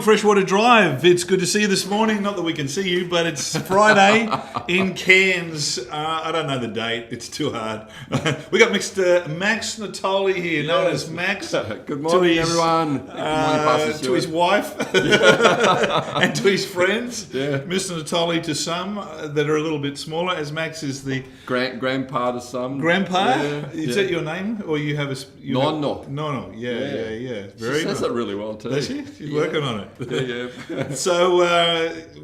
Freshwater Drive. It's good to see you this morning. Not that we can see you, but it's Friday in Cairns. I don't know the date. It's too hard. We got Mr. Max Natoli here, known as Max. Good morning, everyone. Good morning, to his wife and to his friends. Yeah. Mr. Natoli to some that are a little bit smaller, as Max is the grandpa to some. Grandpa? Yeah. Is that your name, or you have a Nonno. Nonno. Yeah. Very She says nice. it really well too. Does she? She's working on it. Yeah. So,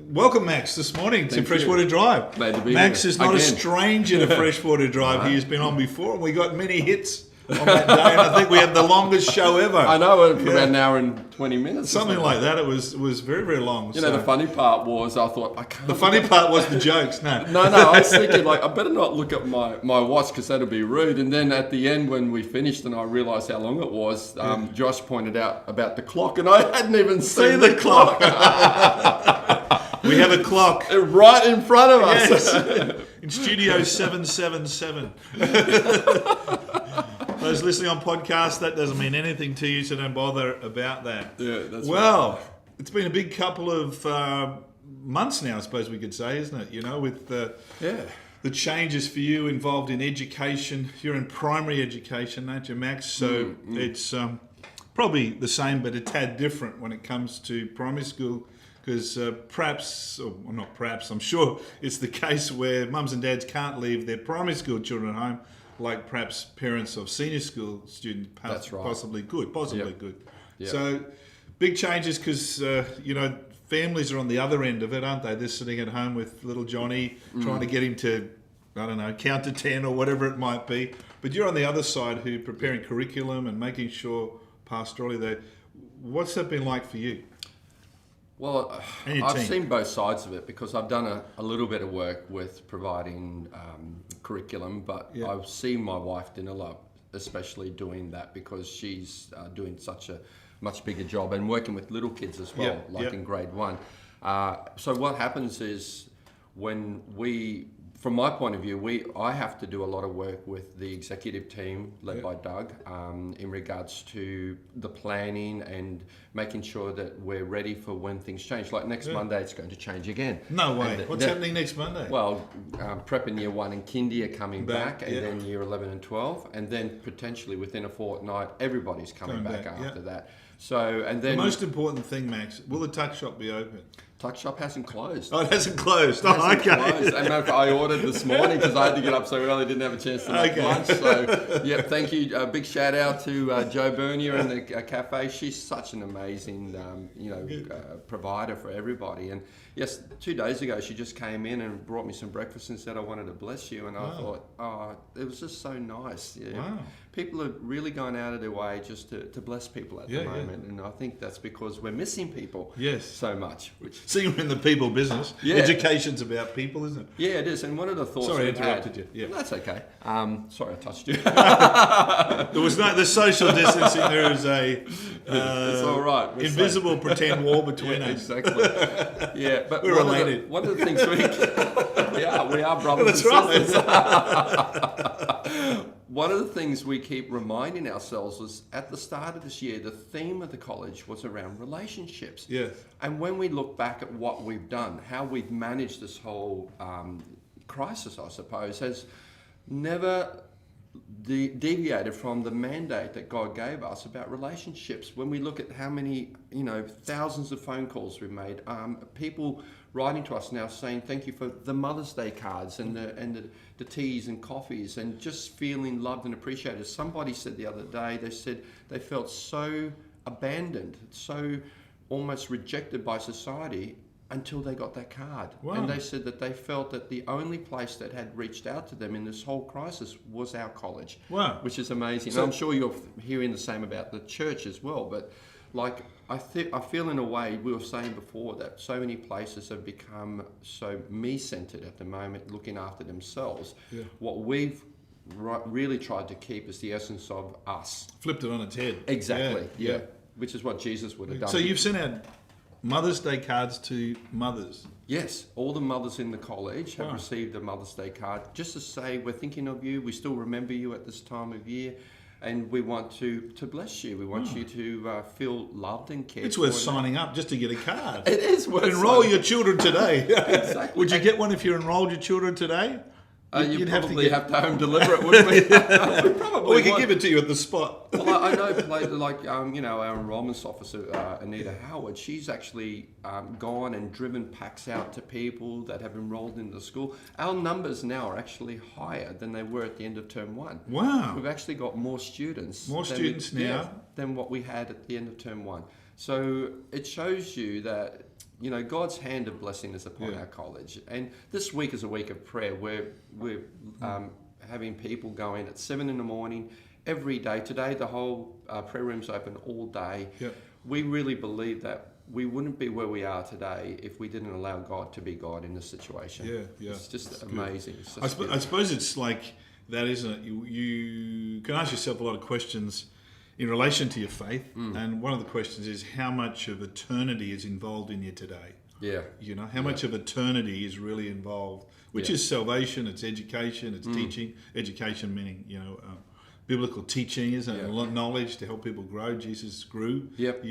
welcome, Max, this morning to Freshwater Drive. Glad to be Max here is not again. a stranger to Freshwater Drive. He has been on before, and we got many hits on that day. And I think we had the longest show ever. I know, for about an hour and 20 minutes. Something like that. It was very, very long. You know, the funny part was I thought, I can't. The funny part was the jokes. No, I was thinking, I better not look at my watch because that'll be rude. And then at the end, when we finished and I realised how long it was, Josh pointed out about the clock, and I hadn't even seen the clock. We have a clock right in front of us. Yes. In Studio 777. Those listening on podcast, that doesn't mean anything to you, so don't bother about that. Yeah, that's well, it's been a big couple of months now, I suppose we could say, isn't it? You know, with the changes for you involved in education. You're in primary education, aren't you, Max? So it's probably the same, but a tad different when it comes to primary school. Because I'm sure it's the case where mums and dads can't leave their primary school children at home, like perhaps parents of senior school students possibly could. Yep. So big changes because, families are on the other end of it, aren't they? They're sitting at home with little Johnny, trying to get him to, count to 10 or whatever it might be. But you're on the other side who preparing curriculum and making sure pastorally what's that been like for you? Well, I've seen both sides of it because I've done a little bit of work with providing curriculum, but I've seen my wife Dinala especially doing that because she's doing such a much bigger job and working with little kids as well, in grade 1. So what happens is when from my point of view, I have to do a lot of work with the executive team led by Doug in regards to the planning and making sure that we're ready for when things change. Like next Monday, it's going to change again. No way. What's happening next Monday? Well, prep in year 1 and kindy are coming back and then year 11 and 12. And then potentially within a fortnight, every's coming back after that. So, and then... The most important thing, Max, will the tuck shop be open? Tuck shop hasn't closed. Oh, it hasn't closed. Closed. And I ordered this morning because I had to get up so early, didn't have a chance to make lunch. So, thank you. A big shout out to Jo Bernier and the cafe. She's such an amazing, provider for everybody. And yes, 2 days ago, she just came in and brought me some breakfast and said, I wanted to bless you. And I thought, it was just so nice. Yeah. Wow. People are really going out of their way just to bless people at the moment. And I think that's because we're missing people so much. So you're in the people business. Education's about people, isn't it? Yeah, it is. And one of the thoughts... Sorry, I interrupted you. Yeah. That's okay. Sorry, I touched you. There was the social distancing. There is it's all right. Invisible pretend wall between us. Exactly. Yeah, but we're related. One of the things we are brothers That's and right. sisters. One of the things we keep reminding ourselves was at the start of this year, the theme of the college was around relationships. Yes. And when we look back at what we've done, how we've managed this whole crisis, I suppose, has never deviated from the mandate that God gave us about relationships. When we look at how many, thousands of phone calls we've made, people writing to us now saying thank you for the Mother's Day cards and the teas and coffees and just feeling loved and appreciated. Somebody said the other day, they said they felt so abandoned, so almost rejected by society until they got that card. Wow. And they said that they felt that the only place that had reached out to them in this whole crisis was our college. Wow. Which is amazing. So, and I'm sure you're hearing the same about the church as well, but I feel in a way, we were saying before, that so many places have become so me-centered at the moment, looking after themselves. Yeah. What we've really tried to keep is the essence of us. Flipped it on its head. Exactly, yeah. Which is what Jesus would have done. So you've sent out Mother's Day cards to mothers? Yes, all the mothers in the college have received a Mother's Day card just to say, we're thinking of you, we still remember you at this time of year. And we want to bless you. We want you to feel loved and cared for. It's worth signing up just to get a card. It is worth Enroll your children today. Exactly. Would you get one if you enrolled your children today? You'd probably have to home deliver it, wouldn't we? We could give it to you at the spot. Well, I know, our enrolments officer, Anita Howard, she's actually gone and driven packs out to people that have enrolled in the school. Our numbers now are actually higher than they were at the end of term 1. Wow. We've actually got more students. Now. Than what we had at the end of term 1. So it shows you that, God's hand of blessing is upon our college. And this week is a week of prayer where we're having people go in at 7 in the morning every day. Today, the whole prayer room's open all day. Yep. We really believe that we wouldn't be where we are today if we didn't allow God to be God in this situation. Yeah. It's just amazing. It's just I suppose it's like that, isn't it? You can ask yourself a lot of questions in relation to your faith, and one of the questions is how much of eternity is involved in you today. Yeah. How much of eternity is really involved, which is salvation, it's education, it's teaching. Education meaning, biblical teaching, isn't it? Knowledge to help people grow. Jesus grew. Yep.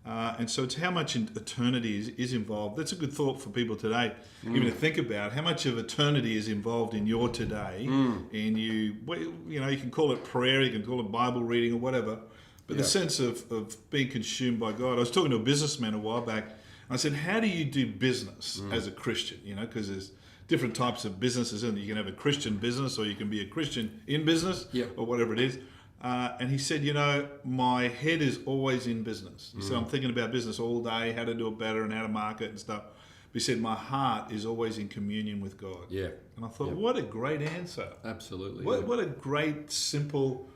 And so it's how much eternity is involved. That's a good thought for people today, even to think about how much of eternity is involved in your today. And you can call it prayer, you can call it Bible reading or whatever, but the sense of being consumed by God. I was talking to a businessman a while back. I said, how do you do business as a Christian? Because there's different types of businesses, and you can have a Christian business, or you can be a Christian in business, or whatever it is. And he said, my head is always in business. He said, I'm thinking about business all day, how to do it better and how to market and stuff. But he said, my heart is always in communion with God. Yeah. And I thought, what a great answer. Absolutely. What a great, simple,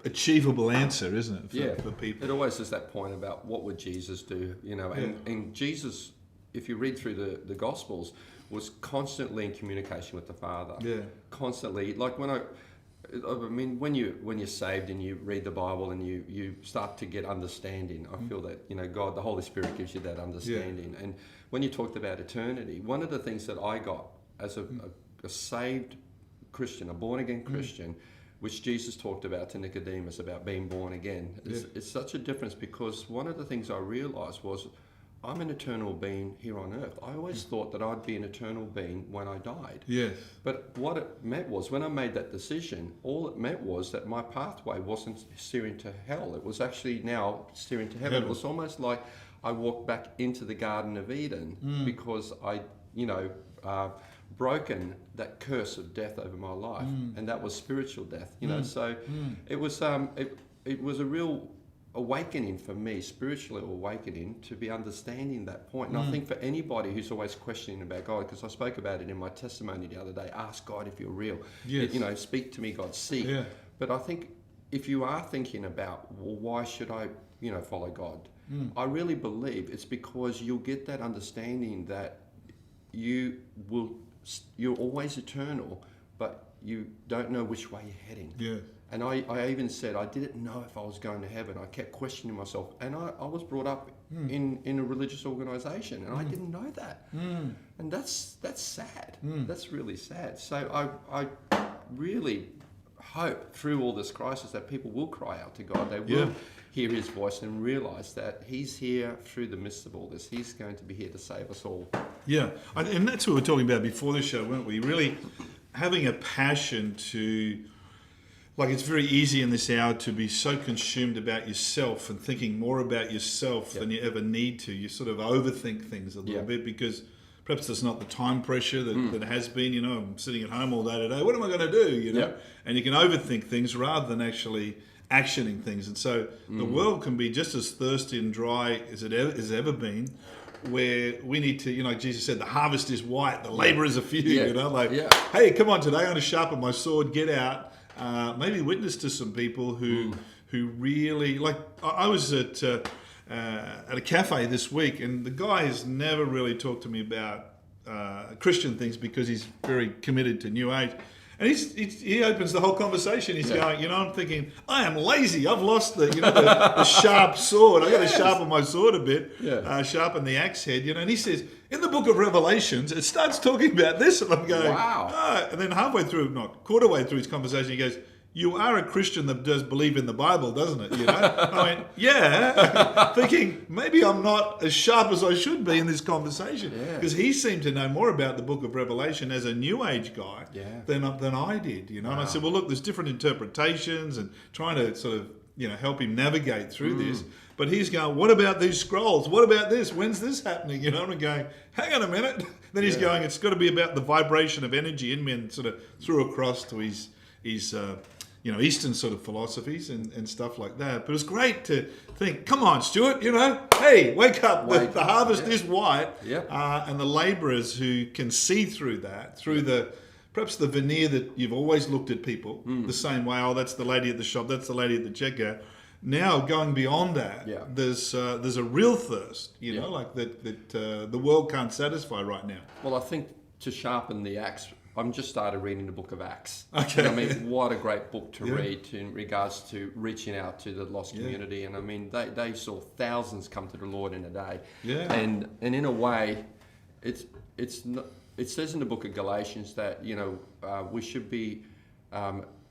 achievable answer, isn't it, for people? It always is that point about what would Jesus do, and Jesus, if you read through the Gospels, was constantly in communication with the Father. Yeah. Constantly. Like when you're saved and you read the Bible and you start to get understanding, I feel that, God, the Holy Spirit gives you that understanding. And when you talked about eternity, one of the things that I got as a saved Christian, a born-again Christian, which Jesus talked about to Nicodemus about being born again, it's such a difference, because one of the things I realized was I'm an eternal being here on earth. I always thought that I'd be an eternal being when I died. Yes. But what it meant was, when I made that decision, all it meant was that my pathway wasn't steering to hell. It was actually now steering to heaven. It was almost like I walked back into the Garden of Eden because I, broken that curse of death over my life, and that was spiritual death. So it was a real awakening for me, spiritual awakening, to be understanding that point. And I think for anybody who's always questioning about God, because I spoke about it in my testimony the other day, ask God if you're real. Yes. Speak to me, God, seek. Yeah. But I think if you are thinking about, well, why should I, follow God? I really believe it's because you'll get that understanding that you're always eternal, but you don't know which way you're heading. Yeah. And I even said I didn't know if I was going to heaven. I kept questioning myself. And I was brought up in a religious organisation, and I didn't know that. And that's sad. That's really sad. So I really hope through all this crisis that people will cry out to God. They will hear his voice and realise that he's here through the midst of all this. He's going to be here to save us all. Yeah. And that's what we were talking about before the show, weren't we? Really having a passion to... it's very easy in this hour to be so consumed about yourself and thinking more about yourself than you ever need to. You sort of overthink things a little bit because perhaps there's not the time pressure that has been. I'm sitting at home all day today. What am I going to do? And you can overthink things rather than actually actioning things. And so the world can be just as thirsty and dry as it has ever been, where we need to, Jesus said, the harvest is white, the labourers are few. Hey, come on today, I'm going to sharpen my sword, get out. Maybe witness to some people who really, I was at a cafe this week, and the guy has never really talked to me about Christian things because he's very committed to New Age. And he opens the whole conversation. He's going, I'm thinking, I am lazy. I've lost the sharp sword. I've got to sharpen my sword a bit, sharpen the axe head, And he says, in the book of Revelations, it starts talking about this. And I'm going, wow. Oh. And then quarter way through his conversation, he goes, you are a Christian that does believe in the Bible, doesn't it? You know, I mean, yeah, thinking maybe I'm not as sharp as I should be in this conversation, because he seemed to know more about the book of Revelation as a New Age guy than I did. You know, and I said, well, look, there's different interpretations, and trying to sort of help him navigate through this. But he's going, what about these scrolls? What about this? When's this happening? You know, and I'm going, hang on a minute. Then he's going, it's got to be about the vibration of energy in me, and sort of threw across to his Eastern sort of philosophies and stuff like that. But it was great to think, come on, Stewart, hey, wake up. The harvest is white. And the labourers who can see through that, through perhaps the veneer that you've always looked at people the same way. Oh, that's the lady at the shop. That's the lady at the checkout. Now going beyond that, there's a real thirst, like that the world can't satisfy right now. Well, I think to sharpen the axe, I'm just started reading the book of Acts. Okay. I mean, what a great book to read in regards to reaching out to the lost community. And I mean, they saw thousands come to the Lord in a day. Yeah. And in a way, it says in the book of Galatians that we should be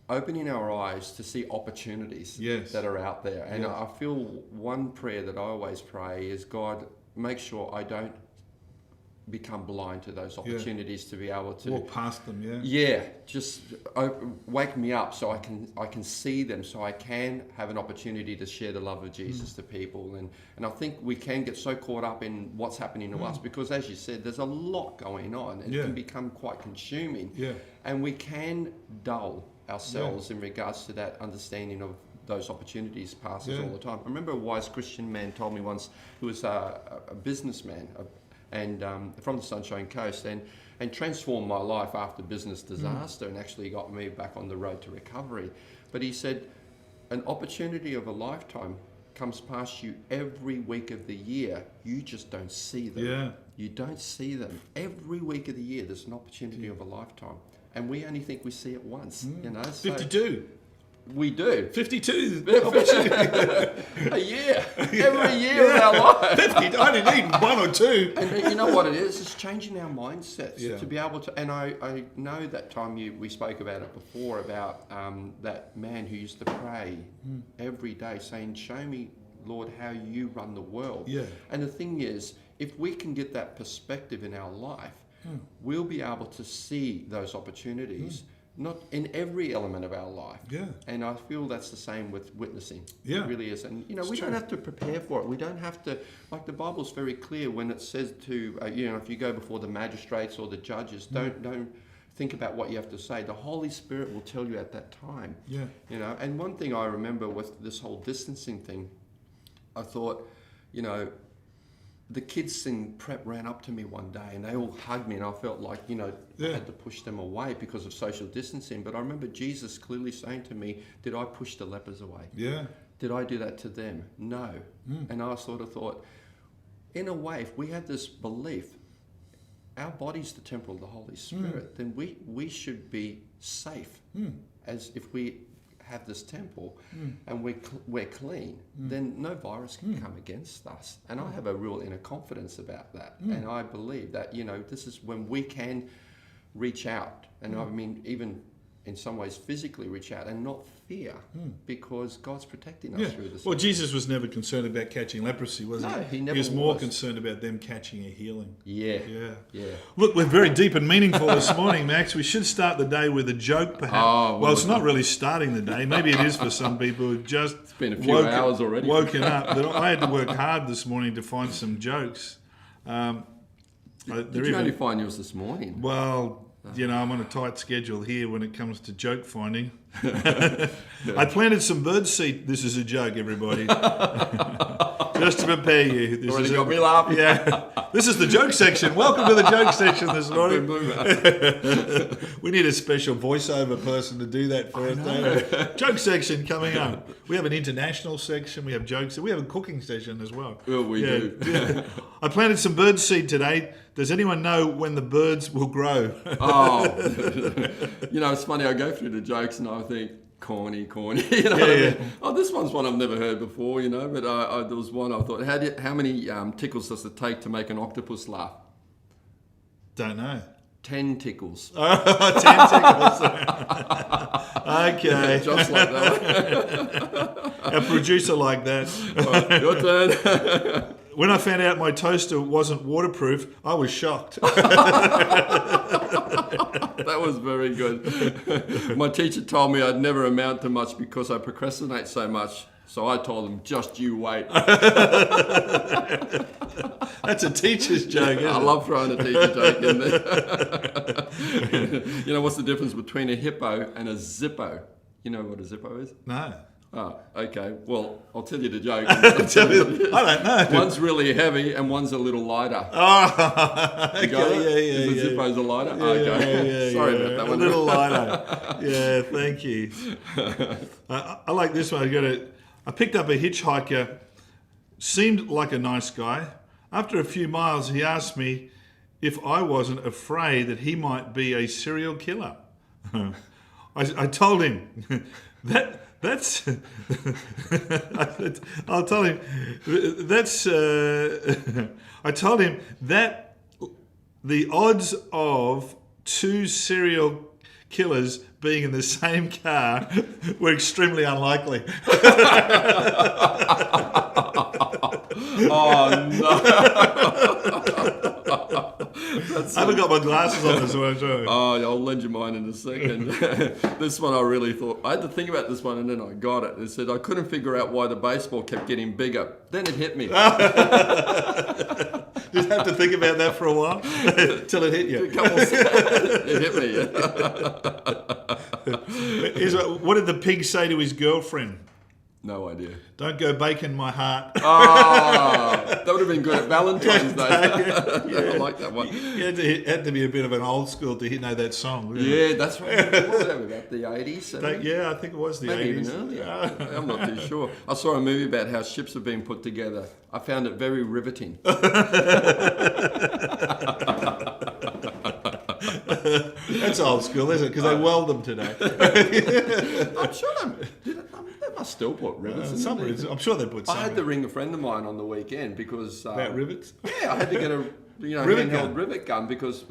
opening our eyes to see opportunities that are out there. And I feel one prayer that I always pray is, God, make sure I don't become blind to those opportunities to be able to walk past them. Just wake me up so I can see them, so I can have an opportunity to share the love of Jesus to people. And I think we can get so caught up in what's happening to us, because as you said, there's a lot going on, and it can become quite consuming, and we can dull ourselves in regards to that understanding of those opportunities passes all the time. I remember a wise Christian man told me once, who was a businessman, and from the Sunshine Coast, and transformed my life after business disaster, and actually got me back on the road to recovery. But he said, an opportunity of a lifetime comes past you every week of the year. You just don't see them. You don't see them. Every week of the year, there's an opportunity of a lifetime. And we only think we see it once, So 52. We do. 52. A year. Every year of our life. 50. I didn't need one or two. And you know what it is? It's changing our mindsets to be able to. And I know that time we spoke about it before, about that man who used to pray every day saying, show me, Lord, how you run the world. And the thing is, if we can get that perspective in our life, we'll be able to see those opportunities, not in every element of our life. And I feel that's the same with witnessing. It really is. And, we don't have to prepare for it. We don't have to, like the Bible's very clear when it says to, if you go before the magistrates or the judges, don't think about what you have to say. The Holy Spirit will tell you at that time. And one thing I remember with this whole distancing thing, I thought, the kids in prep ran up to me one day and they all hugged me, and I felt like, I had to push them away because of social distancing. But I remember Jesus clearly saying to me, did I push the lepers away? Did I do that to them? No. And I sort of thought, in a way, if we have this belief, our body's the temple of the Holy Spirit, then we should be safe. As if we have this temple and we're clean, then no virus can come against us. And I have a real inner confidence about that. And I believe that, this is when we can reach out. And I mean, even in some ways physically reach out and not fear, because God's protecting us through this. Well, Jesus was never concerned about catching leprosy, was he? No, he never was. He was more concerned about them catching a healing. Yeah. Look, we're very deep and meaningful this morning, Max. We should start the day with a joke, perhaps. Well, it's not really starting the day. Maybe it is for some people who just it's been a few hours already. Woken up. But I had to work hard this morning to find some jokes. Did you only find yours this morning? Well, I'm on a tight schedule here when it comes to joke finding. I planted some birdseed. This is a joke, everybody. Just to prepare you. This already got me laughing. This is the joke section. Welcome to the joke section this morning. We need a special voiceover person to do that for us. Joke section coming up. We have an international section. We have jokes. We have a cooking session as well. Well, we do. I planted some birdseed today. Does anyone know when the birds will grow? It's funny. I go through the jokes and I think, corny. What I mean? Oh, this one's one I've never heard before, but there was one I thought, how many tickles does it take to make an octopus laugh? Don't know. 10 tickles. 10 tickles. Okay. Just like that. A producer like that. Right, your turn. When I found out my toaster wasn't waterproof, I was shocked. That was very good. My teacher told me I'd never amount to much because I procrastinate so much. So I told him, just you wait. That's a teacher's joke, isn't it? I love throwing a teacher joke in there. You know, what's the difference between a hippo and a Zippo? You know what a Zippo is? No. Oh, okay. Well, I'll tell you the joke. I don't know. One's really heavy and one's a little lighter. Oh, okay. Yeah. The Zippo's a lighter? Okay. Sorry about that one. A little lighter. Yeah, thank you. I like this one. I picked up a hitchhiker, seemed like a nice guy. After a few miles, he asked me if I wasn't afraid that he might be a serial killer. I told him that's. I'll tell him that's. I told him that the odds of two serial killers being in the same car were extremely unlikely. Oh no! I haven't got my glasses on this one, too. Oh, I'll lend you mine in a second. This one I really thought, I had to think about this one and then I got it. It said, I couldn't figure out why the baseball kept getting bigger. Then it hit me. Just have to think about that for a while till it hit you. It hit me. What did the pig say to his girlfriend? No idea. Don't go baking my heart. Oh, that would have been good at Valentine's Day. I like that one. You had to be a bit of an old school to know that song. Yeah, that's right. What was that, about the 80s? Yeah, I think it was the Maybe 80s. Even earlier. I'm not too sure. I saw a movie about how ships are being put together. I found it very riveting. That's old school, isn't it? Because they weld them today. I'm sure they must still put rivets in them. I'm sure they put some. I had to ring a friend of mine on the weekend because... about rivets? Yeah, I had to get a handheld rivet gun because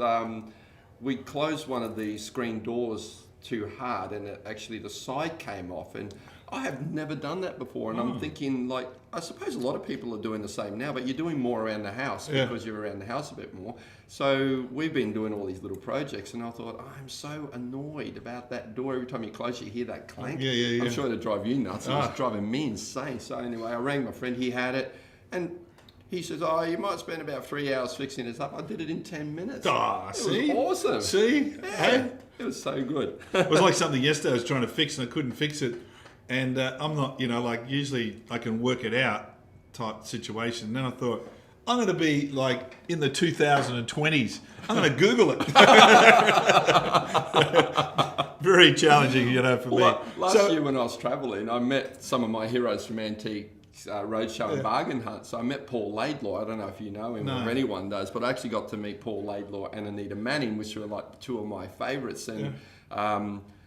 we closed one of the screen doors too hard and actually the side came off, and I have never done that before, and I'm thinking, like, I suppose a lot of people are doing the same now, but you're doing more around the house because you're around the house a bit more. So we've been doing all these little projects, and I thought, I'm so annoyed about that door. Every time you close, you hear that clank. Yeah. I'm sure it'd drive you nuts. It was driving me insane. So anyway, I rang my friend. He had it, and he says, you might spend about 3 hours fixing this up. I did it in 10 minutes. It was awesome. See? Yeah, Hey? it was so good. It was like something yesterday I was trying to fix and I couldn't fix it. And I'm not, like usually I can work it out type situation. And then I thought, I'm going to be like in the 2020s. I'm going to Google it. Very challenging, for me. Last year when I was travelling, I met some of my heroes from Antique Roadshow and Bargain Hunt. So I met Paul Laidlaw. I don't know if you know him or anyone does, but I actually got to meet Paul Laidlaw and Anita Manning, which were like two of my favourites. And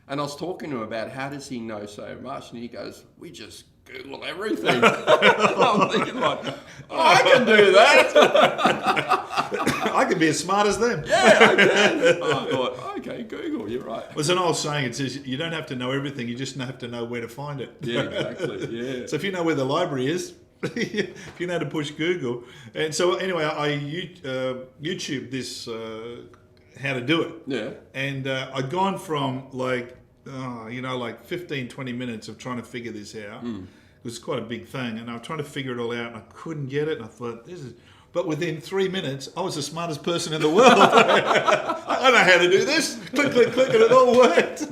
and I was talking to him about how does he know so much, and he goes, "We just Google everything." I'm thinking like, I can do that. I can be as smart as them. Yeah, I can. I thought, okay, Google, you're right. There's an old saying, it says, you don't have to know everything, you just have to know where to find it. Yeah, exactly, yeah. So if you know where the library is, if you know how to push Google. And so anyway, I YouTube this, how to do it. Yeah. And I'd gone from like 15, 20 minutes of trying to figure this out. It was quite a big thing, and I was trying to figure it all out, and I couldn't get it, and I thought, but within 3 minutes, I was the smartest person in the world. I know how to do this. Click, click, click, and it all worked.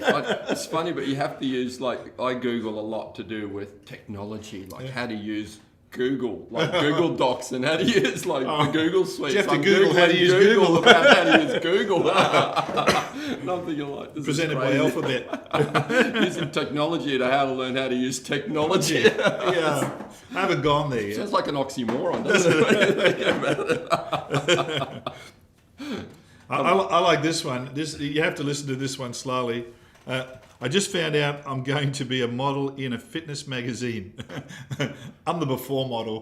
It's funny, but you have to use, like, I Google a lot to do with technology, like how to use Google, like Google Docs, and how to use the Google suite. You have to Google how to use Google. About how to use Google. And I'm thinking like, this presented is by Alphabet. Using technology to how to learn how to use technology. Yeah, I haven't gone there yet. Sounds like an oxymoron, doesn't it? I like this one. You have to listen to this one slowly. I just found out I'm going to be a model in a fitness magazine. I'm the before model.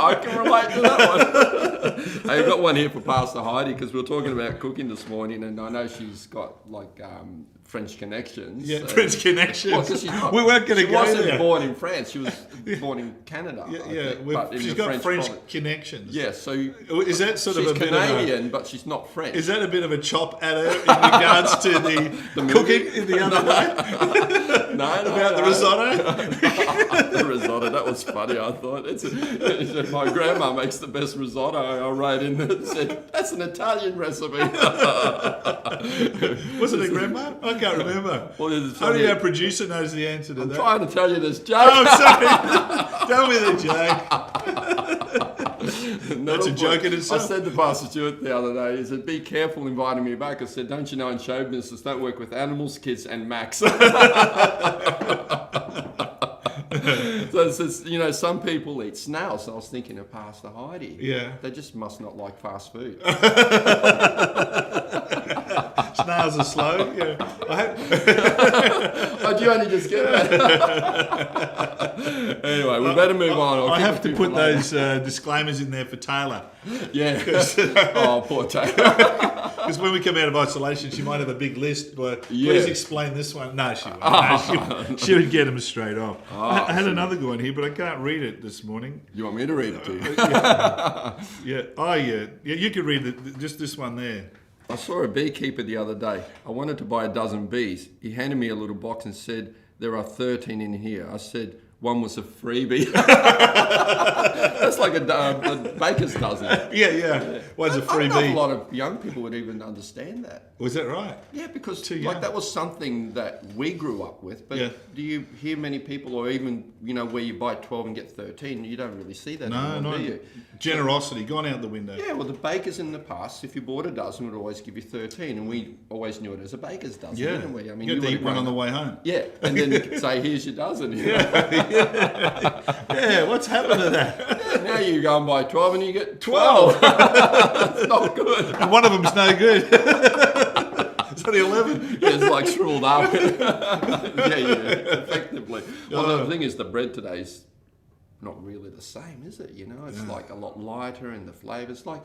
I can relate to that one. I've got one here for Pastor Heidi because we were talking about cooking this morning, and I know she's got like French connections. Yeah, French connections. Well, she's not, we weren't going to go there. She wasn't born in France. She was born in Canada. She's got French connections. Yeah, so is that sort of a bit Canadian, but she's not French. Is that a bit of a chop at her in regards to the cooking in the other way? About the risotto. The risotto, that was funny. I thought my grandma makes the best risotto. I wrote in there and said that's an Italian recipe. Was it a grandma? I can't remember. Well, only our producer knows the answer to that. I'm trying to tell you this joke. Oh, sorry. Tell me the joke. That's a joke in itself. I said to Pastor Stewart the other day, he said, be careful inviting me back. I said, don't you know in show business, don't work with animals, kids and Max. So it says, some people eat snails. So I was thinking of Pastor Heidi. Yeah. They just must not like fast food. Snails are slow. Yeah. Oh, do you only just get that? Anyway, we better move on. I have to put those disclaimers in there for Taylor. Yeah. Oh, poor Taylor. Because when we come out of isolation, she might have a big list, but please explain this one. No, she won't. No, she would get them straight off. I had another good one here, but I can't read it this morning. You want me to read it to you? Yeah. Oh, yeah. Yeah, you could read it. Just this one there. I saw a beekeeper the other day. I wanted to buy a dozen bees. He handed me a little box and said, there are 13 in here. I said, one was a freebie. That's like a baker's dozen. Yeah. One's a freebie. I don't know if a lot of young people would even understand that. Was that right? Yeah, because that was something that we grew up with. But do you hear many people, or even where you buy 12 and get 13? You don't really see that anymore, do you? Generosity gone out the window. Yeah, well, the bakers in the past, if you bought a dozen, would always give you 13, and we always knew it as a baker's dozen, didn't we? I mean, you had to eat one on the way home. Yeah, and then you could say, "Here's your dozen." Yeah, what's happened to that? Yeah, now you go and buy 12 and you get 12. It's not good. And one of them's no good. It's only 11. Yeah, it's like shriveled up. Effectively. Well, the thing is, the bread today's not really the same, is it? It's like a lot lighter, and the flavours. Like,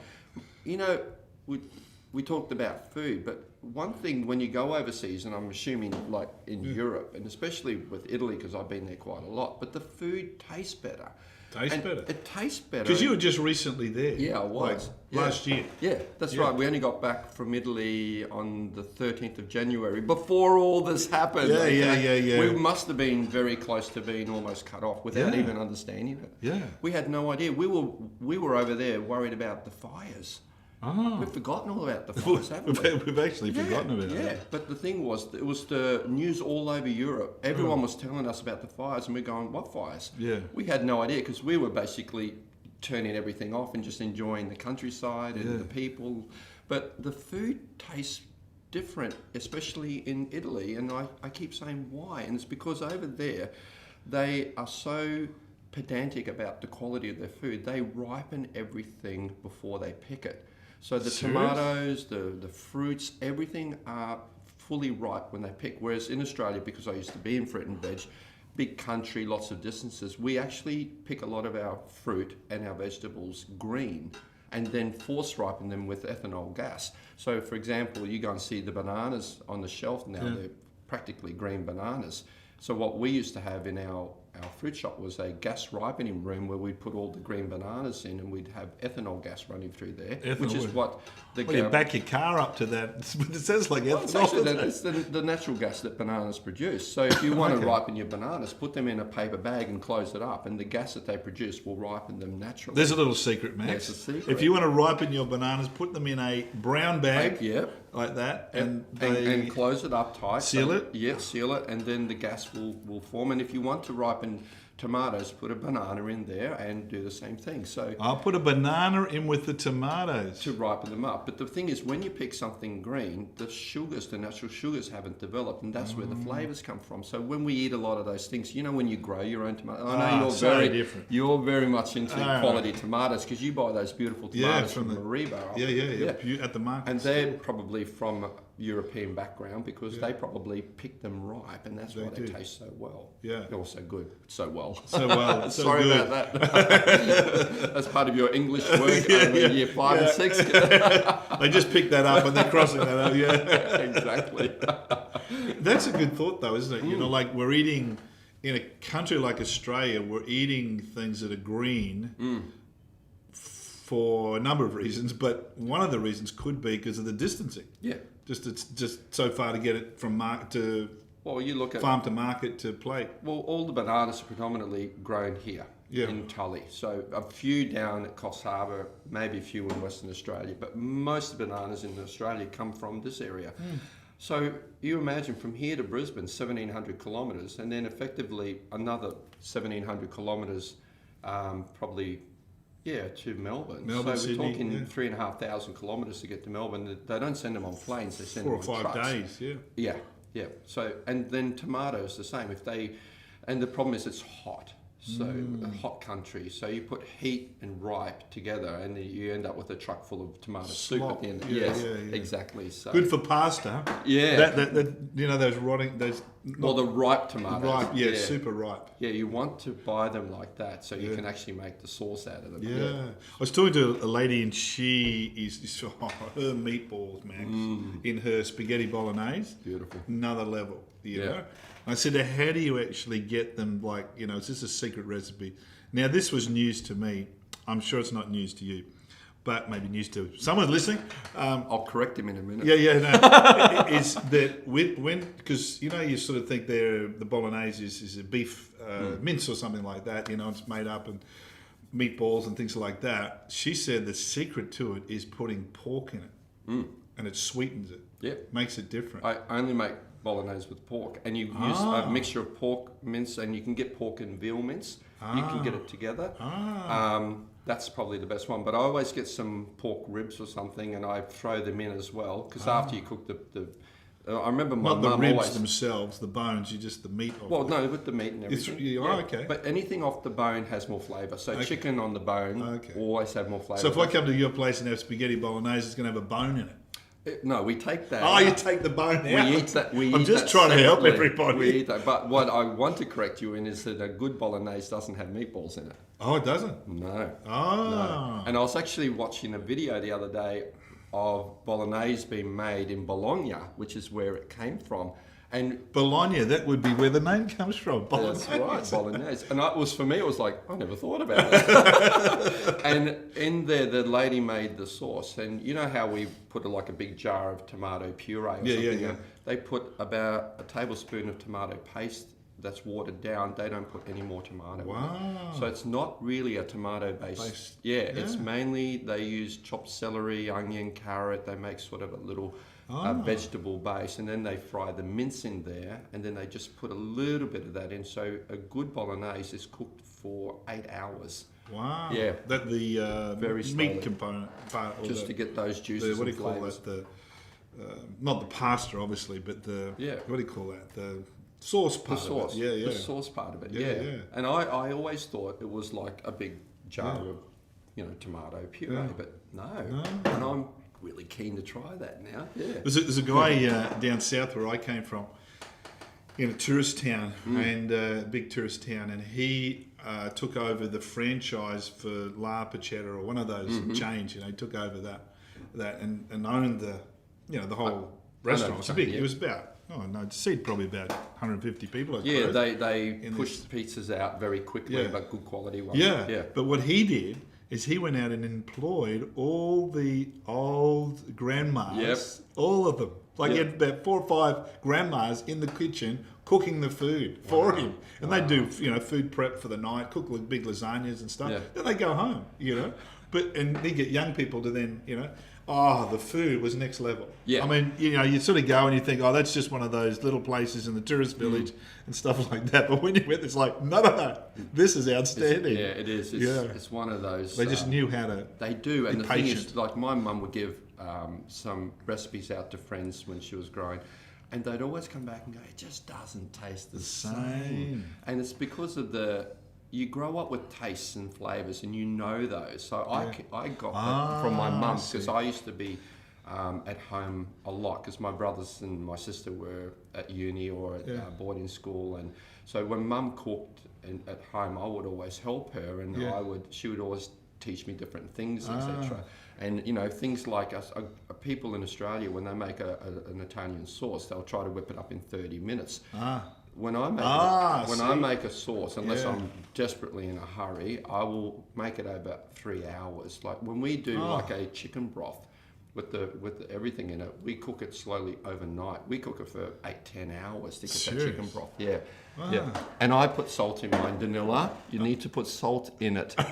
we talked about food, but one thing when you go overseas, and I'm assuming like in Europe, and especially with Italy, because I've been there quite a lot, but the food tastes better. It tastes better. Because you were just recently there. Yeah, I was. Last year. Yeah, that's right. We only got back from Italy on the 13th of January, before all this happened. Yeah. We must have been very close to being almost cut off without even understanding it. Yeah. We had no idea. We were over there worried about the fires. Oh. We've forgotten all about the fires, haven't we? We've actually forgotten about it. Yeah, but the thing was, it was the news all over Europe. Everyone was telling us about the fires, and we're going, what fires? Yeah. We had no idea, because we were basically turning everything off and just enjoying the countryside and the people. But the food tastes different, especially in Italy, and I keep saying why, and it's because over there, they are so pedantic about the quality of their food. They ripen everything before they pick it. So the tomatoes, the fruits, everything are fully ripe when they pick. Whereas in Australia, because I used to be in fruit and veg, big country, lots of distances, we actually pick a lot of our fruit and our vegetables green and then force ripen them with ethanol gas. So for example, you go and see the bananas on the shelf now, they're practically green bananas. So what we used to have in our fruit shop was a gas ripening room where we'd put all the green bananas in, and we'd have ethanol gas running through there, which is what you back your car up to that. It sounds like ethanol. It's the natural gas that bananas produce. So if you want to ripen your bananas, put them in a paper bag and close it up, and the gas that they produce will ripen them naturally. There's a little secret, Max. There's a secret. If you want to ripen your bananas, put them in a brown bag. Like that, and close it up tight. Seal it? Yeah, seal it, and then the gas will form. And if you want to ripen tomatoes, put a banana in there and do the same thing. So I'll put a banana in with the tomatoes to ripen them up. But the thing is, when you pick something green, the natural sugars haven't developed, and that's where the flavours come from. So when we eat a lot of those things, when you grow your own tomatoes, I know you're very much into quality tomatoes, because you buy those beautiful tomatoes from Mariba. Yeah, at the market. And they're probably from European background, because they probably pick them ripe, and that's why they taste so well. Yeah. Also good, so well. well. So well. So Sorry good. about that. That's part of your English work over year 5 and 6. They just picked that up and they're crossing that up. Yeah, exactly. That's a good thought, though, isn't it? You know, like we're eating in a country like Australia, we're eating things that are green for a number of reasons, but one of the reasons could be because of the distancing. Yeah. It's just so far to get it from market to you look at farm to market to plate. Well, all the bananas are predominantly grown here in Natoli. So a few down at Coffs Harbour, maybe a few in Western Australia, but most of the bananas in Australia come from this area. So you imagine from here to Brisbane, 1,700 kilometres, and then effectively another 1,700 kilometres, probably, to Melbourne. So we're Sydney, talking 3,500 kilometres to get to Melbourne. They don't send them on planes; they send 4 them or on 5 trucks. days. Yeah. So, and then tomatoes the same. And the problem is it's hot. So a hot country. So you put heat and ripe together, and you end up with a truck full of tomato soup at the end. Exactly. So good for pasta. Yeah. That you know, those rotting those. The ripe tomatoes. Ripe, super ripe. Yeah, you want to buy them like that so you can actually make the sauce out of them. Yeah. I was talking to a lady and she is her meatballs, Max, in her spaghetti bolognese. Beautiful. Another level, you know. I said, how do you actually get them, like, you know, is this a secret recipe? Now, this was news to me. I'm sure it's not news to you, but maybe news to someone listening. I'll correct him in a minute. No. Is that because, you know, you sort of think the bolognese is a beef mince or something like that, you know, it's made up and meatballs and things like that. She said the secret to it is putting pork in it and it sweetens it. Yeah. Makes it different. I only make bolognese with pork, and you use a mixture of pork mince, and you can get pork and veal mince. You can get it together. That's probably the best one, but I always get some pork ribs or something and I throw them in as well, because after you cook the I remember my mum Not the ribs always, themselves, the bones, you just the meat of well it. no, with the meat and everything. Okay. But anything off the bone has more flavour, so chicken on the bone always have more flavour. So if I come to your place and have spaghetti bolognese, it's going to have a bone in it. No, we take that. Oh, you take the bone out. We eat that. I'm just trying to help everybody. We eat that. But what I want to correct you in is that a good bolognese doesn't have meatballs in it. Oh, it doesn't? No. Oh. No. And I was actually watching a video the other day of bolognese being made in Bologna, which is where it came from. And Bologna, that would be where the name comes from. Bolognese. That's right, bolognese. And for me, it was like, I never thought about it. And in there, the lady made the sauce. And you know how we put like a big jar of tomato puree or something? Yeah. They put about a tablespoon of tomato paste that's watered down. They don't put any more tomato in it. So it's not really a tomato-based. It's mainly, they use chopped celery, onion, carrot. They make sort of a little vegetable base, and then they fry the mince in there, and then they just put a little bit of that in. So a good bolognese is cooked for 8 hours. Wow. Yeah. That the very meat component part, just to get those juices. What do you call that? The not the pasta, obviously, but the what do you call that? The sauce part. The sauce. Of it. The sauce part of it. Yeah. And I always thought it was like a big jar of tomato puree, but no. And I'm really keen to try that now. Yeah. There's a guy down south where I came from, in a tourist town, and a big tourist town, and he took over the franchise for La Pachetta or one of those chains. He took over that and owned the whole restaurant. It's big. It was about to seat probably about 150 people. They pushed pizzas out very quickly, but good quality ones. Yeah. But what he did is he went out and employed all the old grandmas, all of them. Like he had about 4 or 5 grandmas in the kitchen cooking the food for him. And they do, food prep for the night, cook big lasagnas and stuff. Then they go home, and they get young people to then, the food was next level. Yeah. I mean, you sort of go and you think, that's just one of those little places in the tourist village and stuff like that. But when you went, it's like, no. This is outstanding. It is. It's one of those. They just knew how to. They do. And the patient. thing is, like my mum would give some recipes out to friends when she was growing. And they'd always come back and go, it just doesn't taste the same. And it's because of you grow up with tastes and flavours and you know those. So I got that from my mum, because I used to be at home a lot because my brothers and my sister were at uni or at boarding school. And so when mum cooked at home, I would always help her, and she would always teach me different things, etc. And things like people in Australia, when they make an Italian sauce, they'll try to whip it up in 30 minutes. When I make a sauce, unless I'm desperately in a hurry, I will make it over 3 hours. Like when we do like a chicken broth with everything in it, we cook it slowly overnight. We cook it for 8-10 hours to get that chicken broth. Yeah. Yeah. And I put salt in mine, Danila. You need to put salt in it. We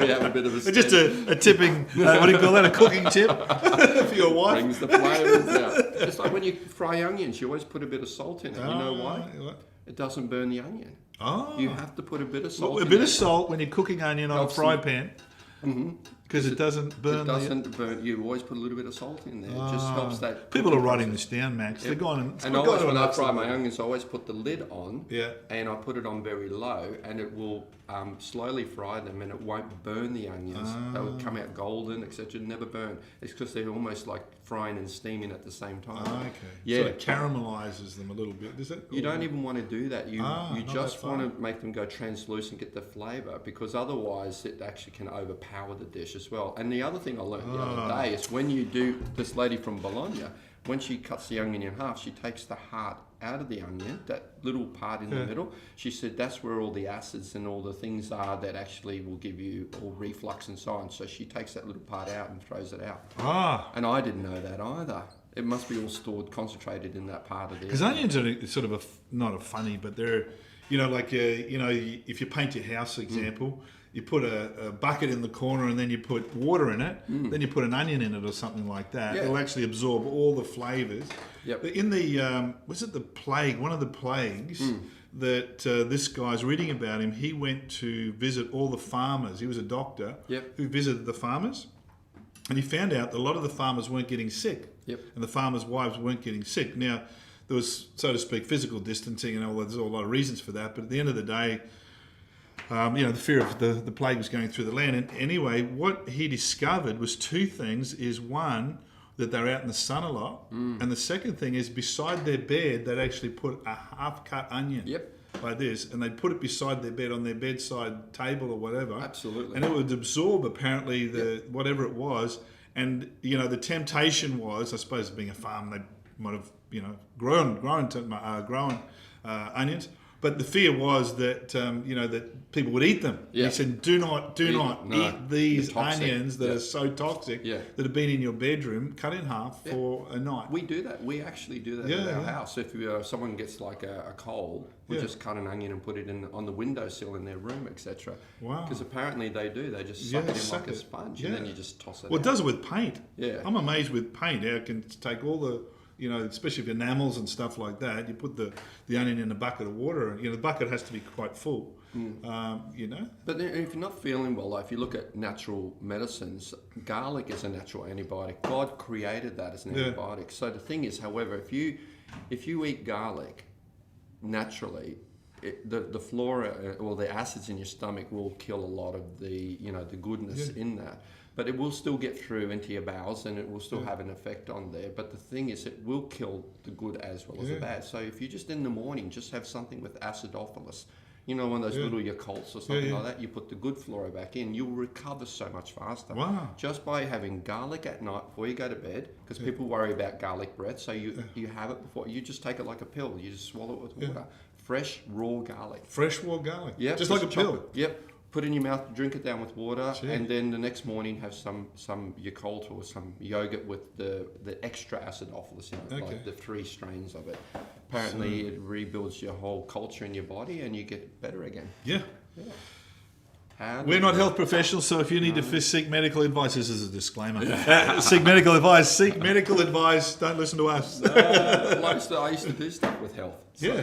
have a bit of a just a tipping, what do you call that, a cooking tip for your wife? Brings the flavours out. It's like when you fry onions, you always put a bit of salt in it. You know why? It doesn't burn the onion. You have to put a bit of salt in it. A bit of salt when you're cooking onion on a fry pan. Because it doesn't burn. It doesn't burn. You always put a little bit of salt in there. It just helps that. People are writing this down, Max. They're going. And always when I fry my onions, I always put the lid on. And I put it on very low, and it will slowly fry them, and it won't burn the onions. They will come out golden, etc. Never burn. It's because they're almost like frying and steaming at the same time. Okay. Yeah. So it caramelizes them a little bit. Does it? You don't even want to do that. You just want to make them go translucent, get the flavour, because otherwise it actually can overpower the dish as well. And the other thing I learned the other day is when you do, this lady from Bologna, when she cuts the onion in half, she takes the heart out of the onion, that little part in the middle. She said that's where all the acids and all the things are that actually will give you all reflux and so on. So she takes that little part out and throws it out. And I didn't know that either. It must be all stored, concentrated in that part of the. Because onions are sort of not a funny, but they're, if you paint your house, for example. You put a bucket in the corner and then you put water in it, then you put an onion in it or something like that. It'll actually absorb all the flavours. But in the, was it the plague, one of the plagues that this guy's reading about him, he went to visit all the farmers. He was a doctor who visited the farmers, and he found out that a lot of the farmers weren't getting sick. And the farmers' wives weren't getting sick. Now, there was, so to speak, physical distancing and all that. There's a lot of reasons for that, but at the end of the day, the fear of the plague was going through the land. And anyway, what he discovered was two things. Is one, that they're out in the sun a lot. And the second thing is beside their bed, they'd actually put a half-cut onion like this, and they'd put it beside their bed on their bedside table or whatever. Absolutely. And it would absorb, apparently, whatever it was. And, the temptation was, I suppose being a farm, they might have, grown onions. But the fear was that that people would eat them. He said, "Do not eat these onions that are so toxic that have been in your bedroom. Cut in half for a night." We do that. We actually do that in our house. If someone gets like a cold, we just cut an onion and put it on the windowsill in their room, etc. Wow. Because apparently they do. They just suck it in like a sponge, and then you just toss it. Well, out. It does it with paint. Yeah. I'm amazed with paint how it can take all the. Especially with enamels and stuff like that, you put the onion in a bucket of water. The bucket has to be quite full. But if you're not feeling well, like if you look at natural medicines, garlic is a natural antibiotic. God created that as an antibiotic. So the thing is, however, if you eat garlic naturally, the flora or the acids in your stomach will kill a lot of the the goodness in that. But it will still get through into your bowels, and it will still have an effect on there. But the thing is, it will kill the good as well as the bad. So if you just in the morning just have something with acidophilus, one of those little Yakults or something like that, you put the good flora back in, you'll recover so much faster. Wow. Just by having garlic at night before you go to bed, because people worry about garlic breath. So you have it before, you just take it like a pill. You just swallow it with water. Fresh, raw garlic. Fresh, raw garlic. Yeah. Just like a pill. Yep. Put it in your mouth, drink it down with water, and then the next morning have some Yakult or some yogurt with the extra acidophilus in it, like the 3 strains of it. Apparently, it rebuilds your whole culture in your body, and you get better again. Yeah. We're not health professionals, so if you need to seek medical advice, this is a disclaimer. Seek medical advice. Seek medical advice. Don't listen to us. I used to do stuff with health. So,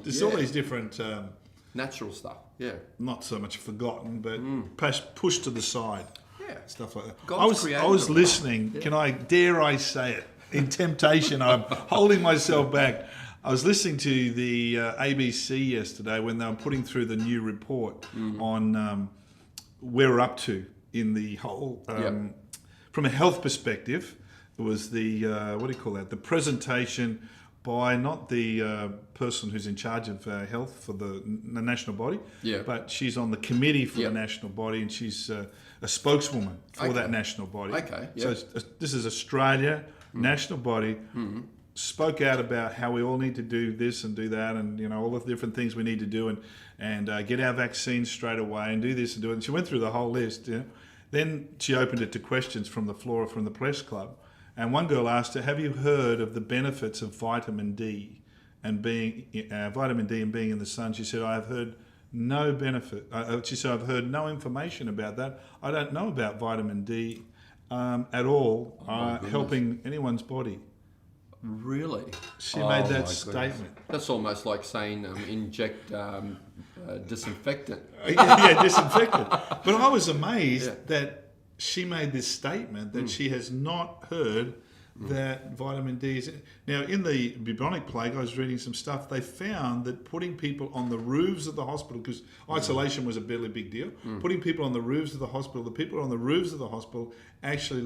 there's all these different natural stuff. Yeah, not so much forgotten, but pushed to the side. Yeah, stuff like that. I was listening. Yeah. Dare I say it? In temptation, I'm holding myself back. I was listening to the ABC yesterday when they were putting through the new report on where we're up to in the whole. From a health perspective, it was the what do you call that? The presentation by not the person who's in charge of health for the national body, but she's on the committee for the national body, and she's a spokeswoman for that national body. So this is Australia, national body, spoke out about how we all need to do this and do that, and all the different things we need to do, and get our vaccines straight away, and do this and do it. And she went through the whole list. Then she opened it to questions from the floor from the press club. And one girl asked her, "Have you heard of the benefits of vitamin D and being in the sun?" She said, "I have heard no benefit." She said, "I've heard no information about that. I don't know about vitamin D at all helping anyone's body." Really? She made that statement. That's almost like saying inject disinfectant. Disinfectant. But I was amazed that she made this statement that she has not heard that vitamin D is... Now, in the bubonic plague, I was reading some stuff, they found that putting people on the roofs of the hospital, because isolation was a really big deal, putting people on the roofs of the hospital, the people on the roofs of the hospital actually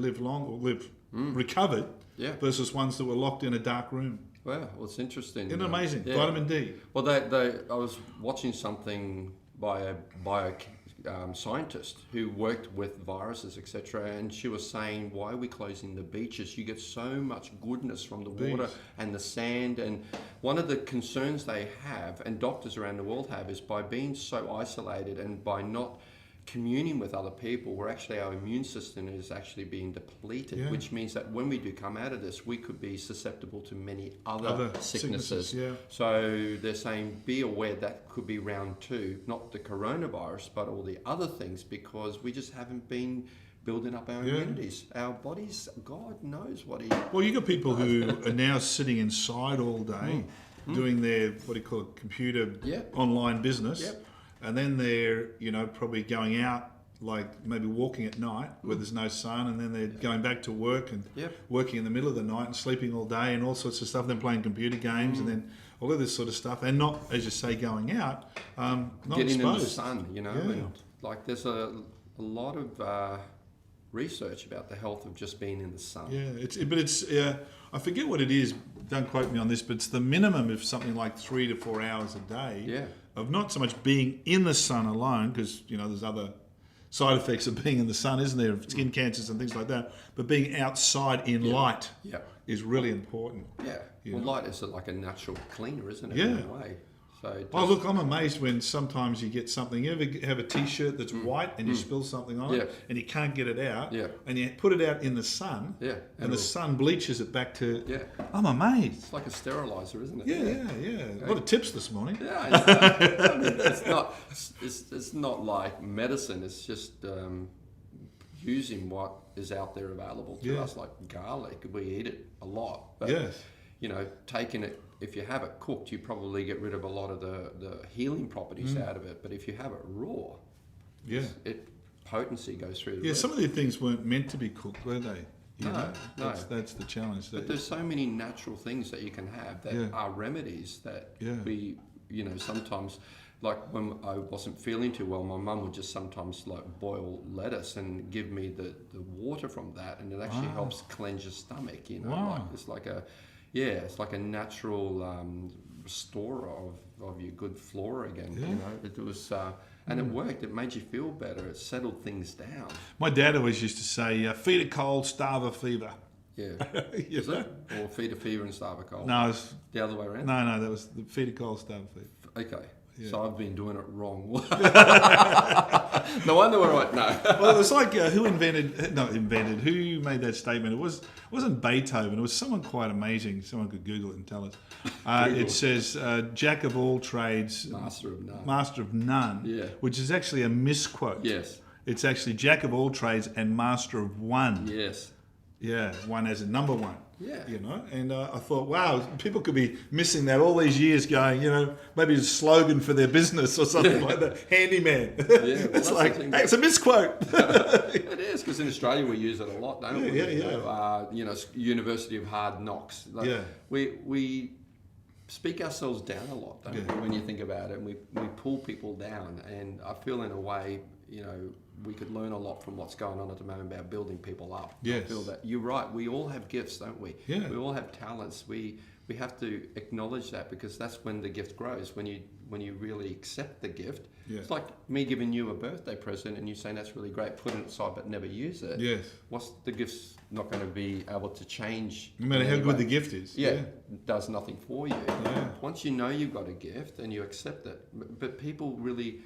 recovered versus ones that were locked in a dark room. Wow, well, it's interesting. Isn't it amazing? Vitamin D. Well, I was watching something by a scientist who worked with viruses, etc., and she was saying, why are we closing the beaches? You get so much goodness from the water and the sand, and one of the concerns they have, and doctors around the world have, is by being so isolated and by not communing with other people, our immune system is actually being depleted, which means that when we do come out of this, we could be susceptible to many other sicknesses. So they're saying, be aware that could be round 2, not the coronavirus, but all the other things, because we just haven't been building up our immunities. Our bodies, God knows what he... Well, you got people who are now sitting inside all day doing their, computer online business. And then they're, probably going out, like maybe walking at night where there's no sun, and then they're going back to work and working in the middle of the night and sleeping all day and all sorts of stuff, then playing computer games and then all of this sort of stuff, and not, as you say, going out, not getting exposed. in the sun, and like there's a lot of research about the health of just being in the sun. I forget what it is, don't quote me on this, but it's the minimum of something like 3 to 4 hours a day of not so much being in the sun alone, because there's other side effects of being in the sun, isn't there, skin cancers and things like that, but being outside in light is really important. Light is like a natural cleaner, isn't it, in a way? So look, I'm amazed when sometimes you get something. You ever have a T-shirt that's white and you spill something on it and you can't get it out, and you put it out in the sun, and the sun bleaches it back to... I'm amazed. It's like a sterilizer, isn't it? A lot of tips this morning. I mean, it's not like medicine. It's just using what is out there available to us, like garlic. We eat it a lot, but taking it, if you have it cooked, you probably get rid of a lot of the healing properties out of it. But if you have it raw, potency goes through the roof. Some of the things weren't meant to be cooked, were they? No. That's the challenge. But there's so many natural things that you can have that are remedies that we, sometimes, like when I wasn't feeling too well, my mum would just sometimes like boil lettuce and give me the water from that, and it actually helps cleanse your stomach. Like it's like a... it's like a natural restorer of your good flora again. It was, and it worked. It made you feel better. It settled things down. My dad always used to say, "Feed a cold, starve a fever." Is it? Or feed a fever and starve a cold? No, it's the other way around. No, that was the feed a cold, starve a fever. Okay. So I've been doing it wrong. No wonder we're right. No. Well, it's like who made that statement? It wasn't Beethoven. It was someone quite amazing. Someone could Google it and tell us. It says "Jack of all trades, master of none," which is actually a misquote. Yes. It's actually Jack of all trades and master of one. Yes. Yeah, one as a number one. And I thought, wow, people could be missing that all these years going, maybe a slogan for their business or something like that. Handyman. It's like, hey, it's a misquote. It is, because in Australia we use it a lot, don't we? University of Hard Knocks. We speak ourselves down a lot, don't we, when you think about it, and we pull people down. And I feel in a way, we could learn a lot from what's going on at the moment about building people up. Yes. I feel that you're right. We all have gifts, don't we? Yeah. We all have talents. We we have to acknowledge that, because that's when the gift grows. When you really accept the gift. Yeah. It's like me giving you a birthday present and you saying that's really great, putting it aside but never use it. Yes. What's the gift's not going to be able to change. No matter how good the gift is. Yeah. It does nothing for you. Yeah. Once you know you've got a gift and you accept it. But people really,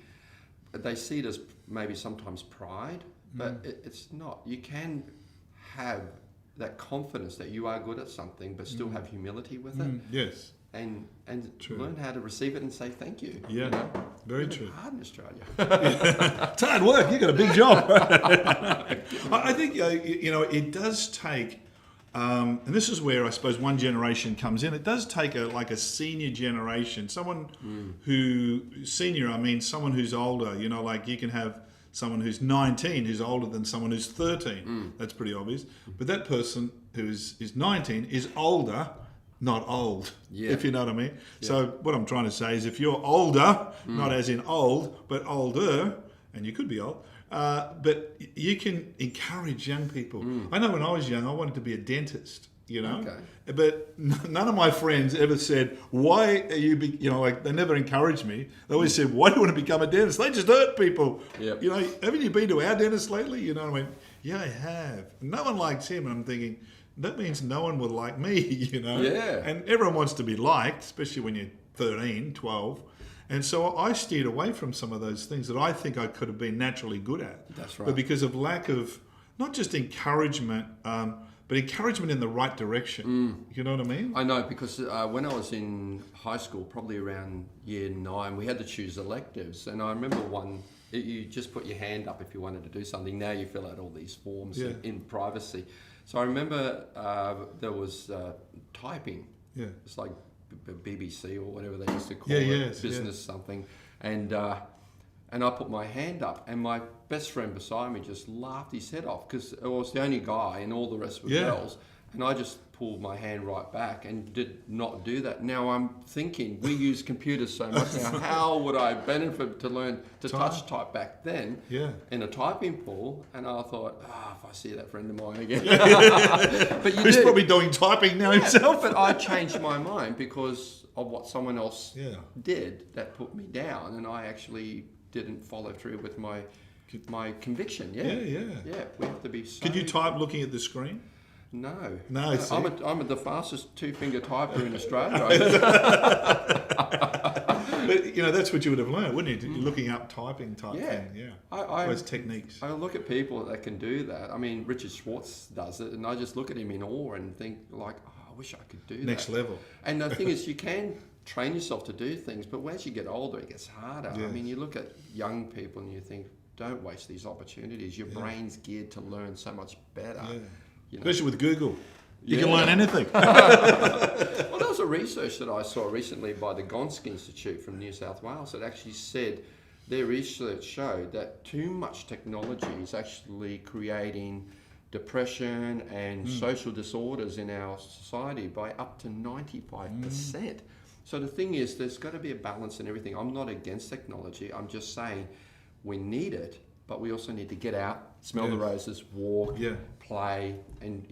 they see it as maybe sometimes pride, but it's not. You can have that confidence that you are good at something, but still have humility with it. Yes. And learn how to receive it and say thank you. Yeah, you know? very true. It's hard in Australia. It's hard work. You've got a big job. I think, it does take, and this is where I suppose one generation comes in. It does take a senior generation, someone senior, I mean someone who's older, like you can have someone who's 19 who's older than someone who's 13. That's pretty obvious. But that person who is 19 is older, not old, if you know what I mean. Yeah. So what I'm trying to say is if you're older, not as in old, but older, and you could be old, but you can encourage young people. I know when I was young, I wanted to be a dentist. Okay. But none of my friends ever said, why are you, they never encouraged me. They always said, why do you want to become a dentist? They just hurt people. Yep. Haven't you been to our dentist lately? I went, yeah, I have. No one likes him. And I'm thinking, that means no one would like me, Yeah. And everyone wants to be liked, especially when you're 13, 12. And so I steered away from some of those things that I think I could have been naturally good at. That's right. But because of lack of, not just encouragement, but encouragement in the right direction. You know what I mean? I know, because when I was in high school, probably around year 9, we had to choose electives. And I remember you just put your hand up if you wanted to do something. Now you fill out all these forms in privacy. So I remember there was typing. Yeah. It's like BBC or whatever they used to call it, business something. And I put my hand up, and my best friend beside me just laughed his head off, because I was the only guy and all the rest were girls. And I just pulled my hand right back and did not do that. Now I'm thinking, we use computers so much now, how would I benefit to learn to touch type back then in a typing pool? And I thought, if I see that friend of mine again. But he's probably doing typing now himself. But I changed my mind because of what someone else did that put me down, and I actually didn't follow through with my conviction. Yeah, we have to be so... Could you type looking at the screen? No. I'm the fastest 2-finger typer in Australia. But, that's what you would have learned, wouldn't you? Looking up typing type thing. Yeah. Those techniques. I look at people that can do that. I mean, Richard Schwartz does it, and I just look at him in awe and think, like, I wish I could do that. Next level. And the thing is, you can train yourself to do things, but as you get older, it gets harder. Yes. I mean, you look at young people and you think, don't waste these opportunities. Your brain's geared to learn so much better. Yeah. Especially with Google. You can learn anything. Well, there was a research that I saw recently by the Gonsk Institute from New South Wales that actually said their research showed that too much technology is actually creating depression and social disorders in our society by up to 95%. So the thing is, there's got to be a balance in everything. I'm not against technology. I'm just saying we need it, but we also need to get out, smell the roses, walk, play, and,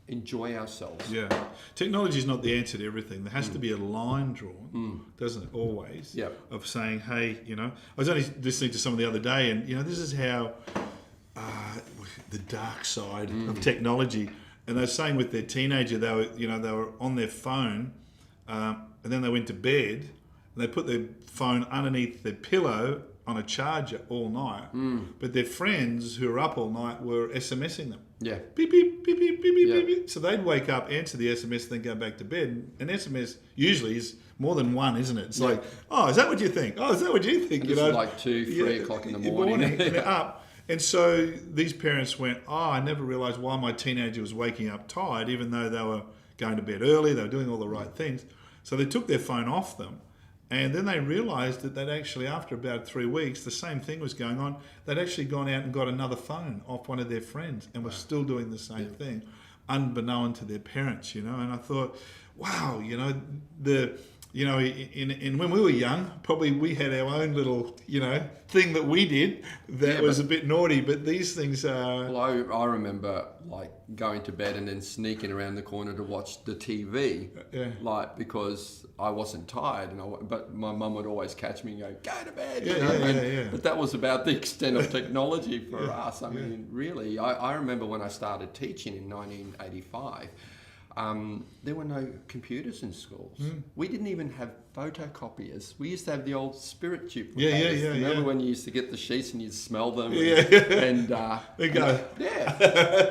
enjoy ourselves. Yeah. Technology is not the answer to everything. There has to be a line drawn, doesn't it, always, of saying, hey, I was only listening to someone the other day, and, this is how the dark side of technology, and they were saying with their teenager, they were on their phone, and then they went to bed, and they put their phone underneath their pillow on a charger all night, but their friends who were up all night were SMSing them. Yeah. Beep, beep, beep, beep, beep, beep, beep. So they'd wake up, answer the SMS, then go back to bed. And SMS usually is more than one, isn't it? It's like, is that what you think? Oh, is that what you think? And it's like 2-3 o'clock in the morning. And they're up. And so these parents went, I never realised why my teenager was waking up tired, even though they were going to bed early, they were doing all the right things. So they took their phone off them. And then they realised that they'd actually, after about 3 weeks, the same thing was going on. They'd actually gone out and got another phone off one of their friends and were still doing the same thing, unbeknown to their parents, And I thought, wow, you know, in when we were young, probably we had our own little, you know, thing that we did that was a bit naughty. But these things are. Well, I remember like going to bed and then sneaking around the corner to watch the TV, like because I wasn't tired, but my mum would always catch me and go to bed. But that was about the extent of technology for us. I mean, really, I remember when I started teaching in 1985. There were no computers in schools. We didn't even have photocopiers. We used to have the old spirit tube. Remember when you used to get the sheets and you'd smell them? And there you go.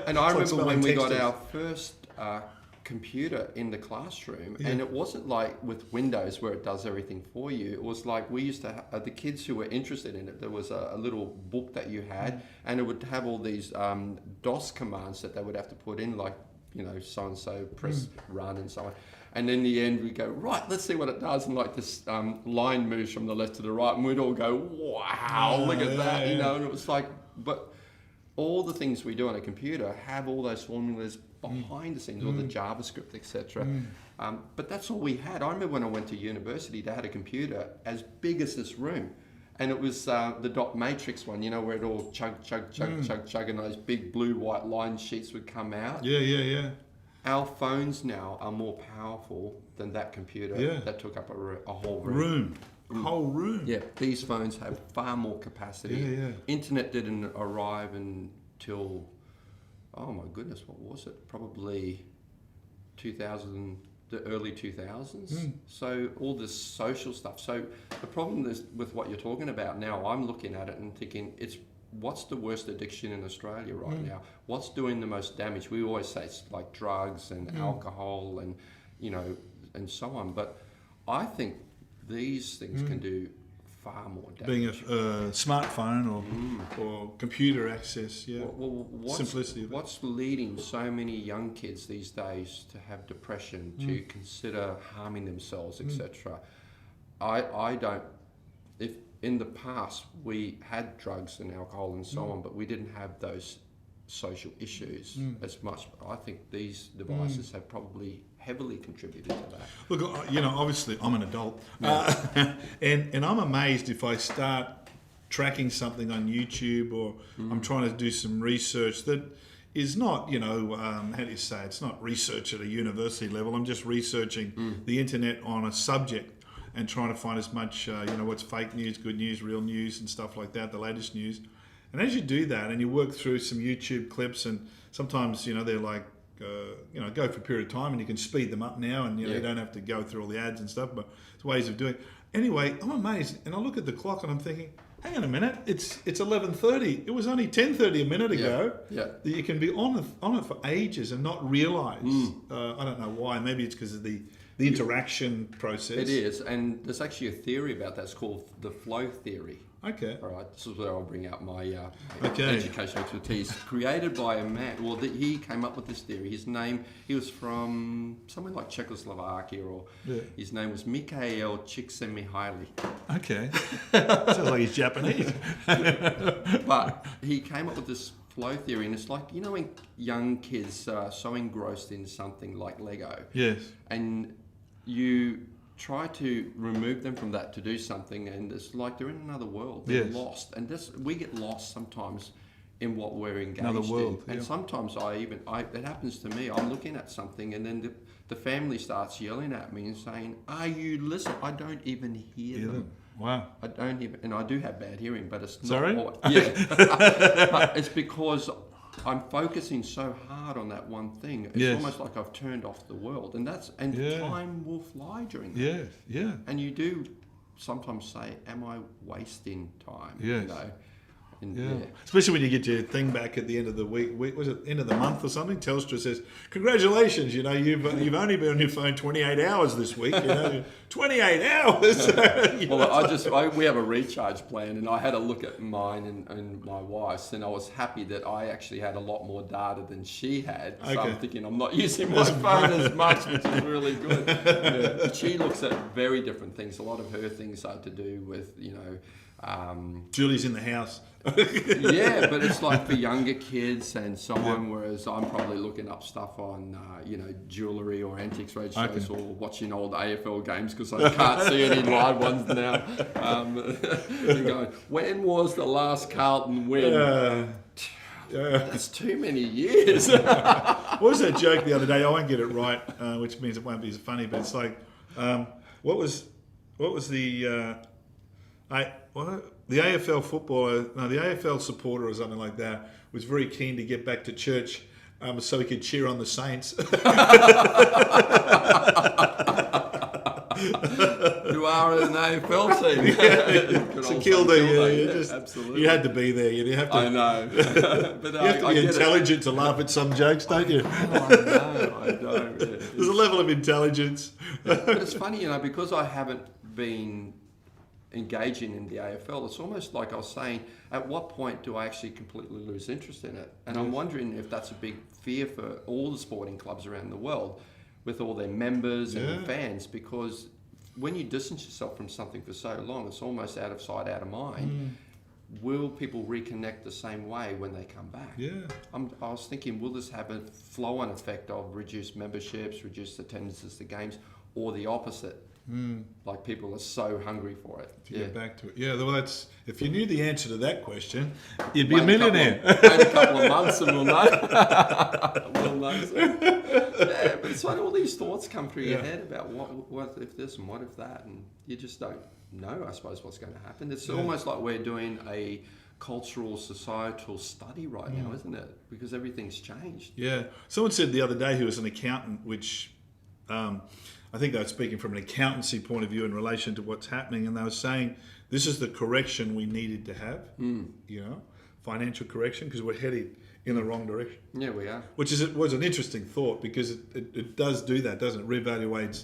And I remember when we got our first computer in the classroom, and it wasn't like with Windows where it does everything for you. It was like we used to have the kids who were interested in it. There was a little book that you had, and it would have all these DOS commands that they would have to put in, like, you know, so-and-so, press run and so on. And in the end, we go, right, let's see what it does. And like this line moves from the left to the right. And we'd all go, wow, look at that, you know. And it was like, but all the things we do on a computer have all those formulas behind the scenes, all the JavaScript, etc. But that's all we had. I remember when I went to university, they had a computer as big as this room. And it was the dot matrix one, you know, where it all chug, and those big blue, white line sheets would come out. Our phones now are more powerful than that computer that took up a whole room. Whole room. Yeah, these phones have far more capacity. Internet didn't arrive until, oh my goodness, what was it? Probably 2000. The early 2000s. So all this social stuff. So the problem is with what you're talking about now, I'm looking at it and thinking, what's the worst addiction in Australia right now? What's doing the most damage? We always say it's like drugs and alcohol and, you know, and so on. But I think these things can do far more damage. Being a smartphone or computer access, simplicity. What's leading so many young kids these days to have depression, to consider harming themselves, etc.? I don't. If in the past we had drugs and alcohol and so on, but we didn't have those social issues as much. I think these devices have probably heavily contributed to that. Look, you know, obviously I'm an adult, and I'm amazed if I start tracking something on YouTube or I'm trying to do some research that is not, you know, how do you say, it's not research at a university level. I'm just researching the internet on a subject and trying to find as much, you know, what's fake news, good news, real news and stuff like that, the latest news. And as you do that and you work through some YouTube clips, and sometimes, you know, they're like, you know, go for a period of time and you can speed them up now, and you know, you don't have to go through all the ads and stuff, but it's ways of doing it. Anyway, I'm amazed, and I look at the clock and I'm thinking, hang on a minute, it's 11:30. It was only 10:30 a minute ago. That you can be on it for ages and not realise. I don't know why. Maybe it's because of the interaction process. It is, and there's actually a theory about that. It's called the flow theory. Okay. All right. This is where I'll bring out my educational expertise. Created by a man. Well, he came up with this theory. He was from somewhere like Czechoslovakia, or his name was Mikhail Csikszentmihalyi. Okay. Sounds like he's Japanese. But he came up with this flow theory, and it's like, you know, when young kids are so engrossed in something like Lego. Yes. And you try to remove them from that to do something, and it's like they're in another world. They're lost, and we get lost sometimes in what we're engaged in. And sometimes it happens to me. I'm looking at something, and then the family starts yelling at me and saying, "Are you listening?" I don't even hear them. Wow. I don't even, and I do have bad hearing, but it's not. Sorry? But it's because I'm focusing so hard on that one thing. It's almost like I've turned off the world, and time will fly during that. And you do sometimes say, "Am I wasting time?" Yes. You know. Especially when you get your thing back at the end of the week. Was it end of the month or something? Telstra says, "Congratulations, you know, you've only been on your phone 28 hours this week." You know, 28 hours. We have a recharge plan, and I had a look at mine and my wife's, and I was happy that I actually had a lot more data than she had. So I'm thinking I'm not using my phone as much, which is really good. But she looks at very different things. A lot of her things are to do with, you know. Julie's in the house Yeah, but it's like for younger kids and so on, whereas I'm probably looking up stuff on, jewellery or antiques roadshows or watching old AFL games because I can't see any live ones now. You're going, when was the last Carlton win? That's too many years. What was that joke the other day? I won't get it right, which means it won't be as funny, but it's like, what was the... the AFL footballer, the AFL supporter or something like that was very keen to get back to church so he could cheer on the Saints. You are an AFL team. It's a kilder. Absolutely. You had to be there. You have to. I know. But you have to be intelligent to laugh at some jokes, don't you? I know. Yeah. There's a level of intelligence. But it's funny, because I haven't been engaging in the AFL, it's almost like I was saying, at what point do I actually completely lose interest in it? And I'm wondering if that's a big fear for all the sporting clubs around the world with all their members and fans, because when you distance yourself from something for so long, it's almost out of sight, out of mind. Will people reconnect the same way when they come back? Yeah. I was thinking, will this have a flow-on effect of reduced memberships, reduced attendances to games, or the opposite? Like people are so hungry for it. To get back to it. Yeah, well, if you knew the answer to that question, you'd be a millionaire. Wait a couple of months and we'll know. We'll know. So. Yeah, but it's like all these thoughts come through your head about what if this and what if that, and you just don't know, I suppose, what's going to happen. It's almost like we're doing a cultural, societal study right now, isn't it? Because everything's changed. Yeah. Someone said the other day who was an accountant, which... I think they were speaking from an accountancy point of view in relation to what's happening, and they were saying this is the correction we needed to have, financial correction, because we're heading in the wrong direction. Yeah, we are. Which was an interesting thought, because it does do that, doesn't it? Reevaluates.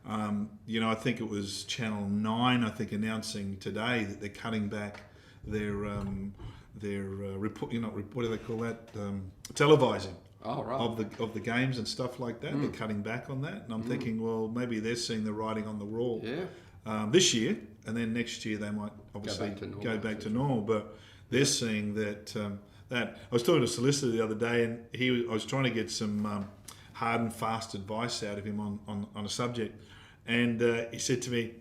I think it was Channel 9, announcing today that they're cutting back their report. What do they call that? Televising. Oh, right. Of the games and stuff like that. They're cutting back on that, and I'm thinking, well, maybe they're seeing the writing on the wall this year, and then next year they might obviously go back to normal. But they're seeing that I was talking to a solicitor the other day, and I was trying to get some hard and fast advice out of him on a subject, and he said to me,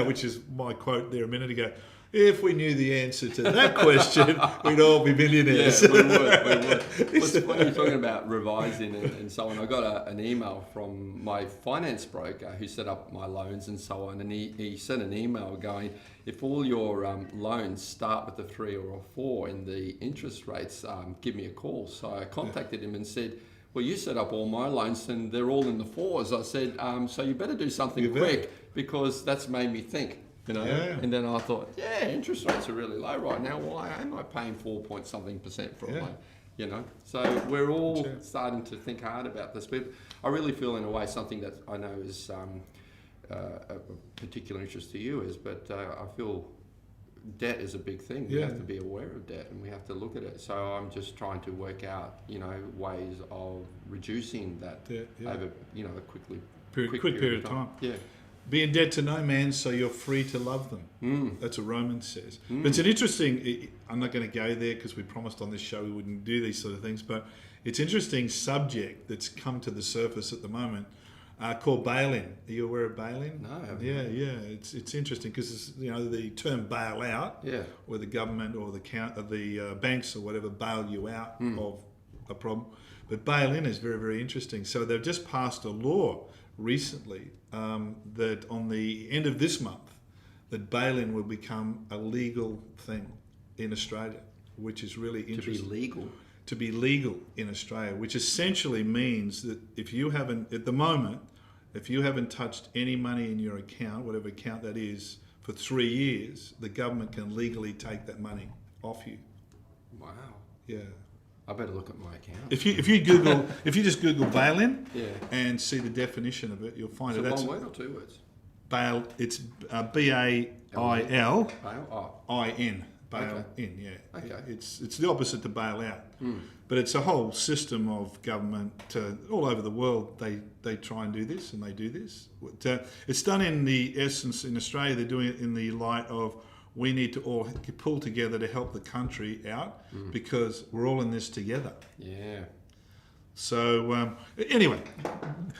which is my quote there a minute ago, if we knew the answer to that question, we'd all be millionaires. Yeah, we would. It's funny you're talking about revising and so on. I got an email from my finance broker who set up my loans and so on, and he sent an email going, if all your loans start with a 3 or a 4 in the interest rates, give me a call. So I contacted him and said, well, you set up all my loans and they're all in the 4s. I said, so you better do something quick, because that's made me think. And then I thought, interest rates are really low right now. Why am I paying 4-point-something% for a loan? So we're all starting to think hard about this. But I really feel, in a way, something that I know is a particular interest to you but I feel debt is a big thing. We have to be aware of debt, and we have to look at it. So I'm just trying to work out, ways of reducing that over, a quick period of time. Yeah. Be in debt to no man, so you're free to love them. That's what Romans says. But it's an interesting... I'm not going to go there because we promised on this show we wouldn't do these sort of things, but it's an interesting subject that's come to the surface at the moment called bail-in. Are you aware of bail-in? No, I haven't. Yeah. It's interesting because the term bail out, where the government or the banks or whatever bail you out of a problem. But bail-in is very, very interesting. So they've just passed a law recently that on the end of this month, that bail-in will become a legal thing in Australia, which is really interesting. To be legal in Australia, which essentially means that if you haven't touched any money in your account, whatever account that is, for 3 years, the government can legally take that money off you. Wow. Yeah. I better look at my account. If you just Google bail-in and see the definition of it, you'll find it. It's a one word or 2 words? Bail. It's BAIL-IN. Bail-in. Okay. It's the opposite to bail out, but it's a whole system of government all over the world. They try and do this, and they do this. It's done in the essence in Australia. They're doing it in the light of we need to all pull together to help the country out because we're all in this together. Yeah. So anyway,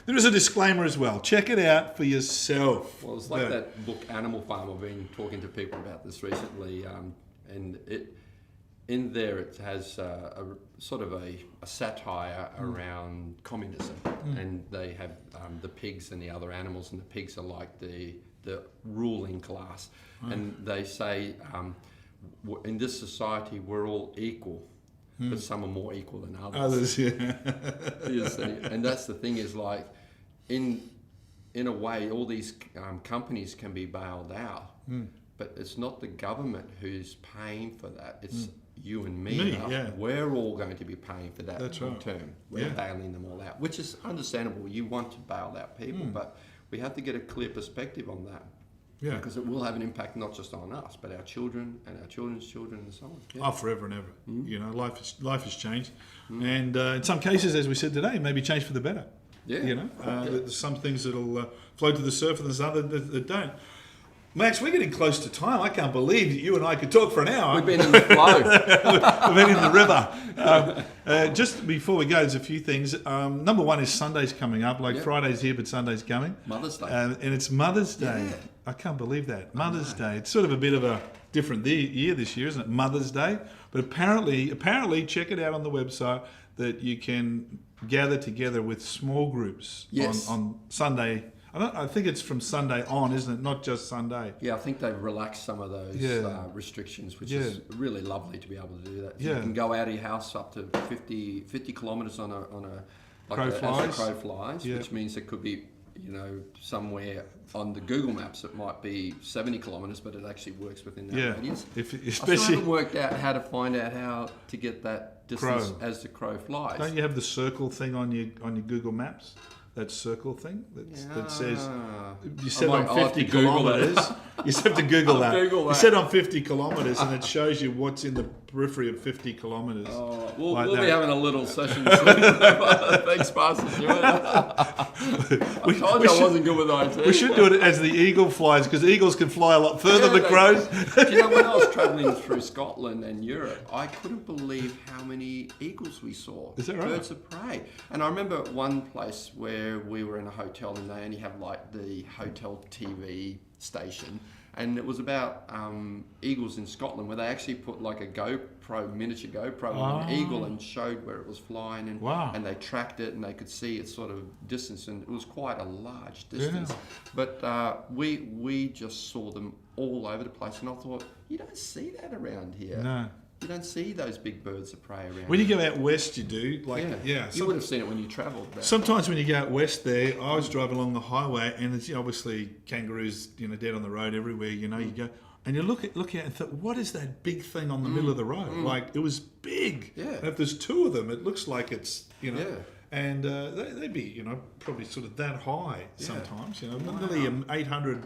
there is a disclaimer as well. Check it out for yourself. Well, it's like that book Animal Farm. I've been talking to people about this recently, and in there it has a sort of a satire around communism, and they have the pigs and the other animals, and the pigs are like the ruling class, and they say in this society we're all equal. But some are more equal than others. You see? And that's the thing is like, in a way, all these companies can be bailed out, but it's not the government who's paying for that. It's you and me. We're all going to be paying for that long term. We're bailing them all out, which is understandable. You want to bail out people, but we have to get a clear perspective on that. Yeah. Because it will have an impact not just on us, but our children and our children's children and so on. Yeah. Oh, forever and ever. You know, life has changed. And in some cases, as we said today, maybe change for the better. Yeah. You know, there's some things that'll float to the surface and there's others that don't. Max, we're getting close to time. I can't believe that you and I could talk for an hour. We've been in the flow. We've been in the river. Just before we go, there's a few things. Number one is Sunday's coming up. Friday's here, but Sunday's coming. Mother's Day. And it's Mother's Day. Yeah. I can't believe that. Mother's Day. It's sort of a bit of a different year this year, isn't it? Mother's Day. But apparently, check it out on the website, that you can gather together with small groups on Sunday. I think it's from Sunday on, isn't it? Not just Sunday. Yeah, I think they've relaxed some of those restrictions, which is really lovely to be able to do that. You can go out of your house up to 50 kilometres on a crow flies, which means it could be, you know, somewhere on the Google Maps it might be 70 kilometres, but it actually works within that radius. I still haven't worked out how to find out how to get that distance as the crow flies. Don't you have the circle thing on your Google Maps? That circle thing that says you set on 50 kilometres. You just have to Google that. You set on 50 kilometres and it shows you what's in the periphery of 50 kilometres. We'll be having a little session soon. Thanks, Pastor Stewart. I told you I wasn't good with IT. We should do it as the eagle flies, because eagles can fly a lot further than crows. Do you know, when I was travelling through Scotland and Europe, I couldn't believe how many eagles we saw. Is that right? Birds of prey. And I remember one place where we were in a hotel and they only have like the hotel TV station, and it was about eagles in Scotland, where they actually put like a miniature GoPro on an eagle and showed where it was flying, and they tracked it and they could see its sort of distance, and it was quite a large distance. But we just saw them all over the place, and I thought, you don't see that around here. No. You don't see those big birds of prey around. When you go out west, you do. You would have seen it when you travelled there. Sometimes when you go out west there, I was driving along the highway, and it's obviously kangaroos, dead on the road everywhere. You go, and you look out and think, what is that big thing on the middle of the road? Like, it was big. Yeah. And if there's two of them, it looks like it's, and they'd be, probably sort of that high sometimes. Nearly 800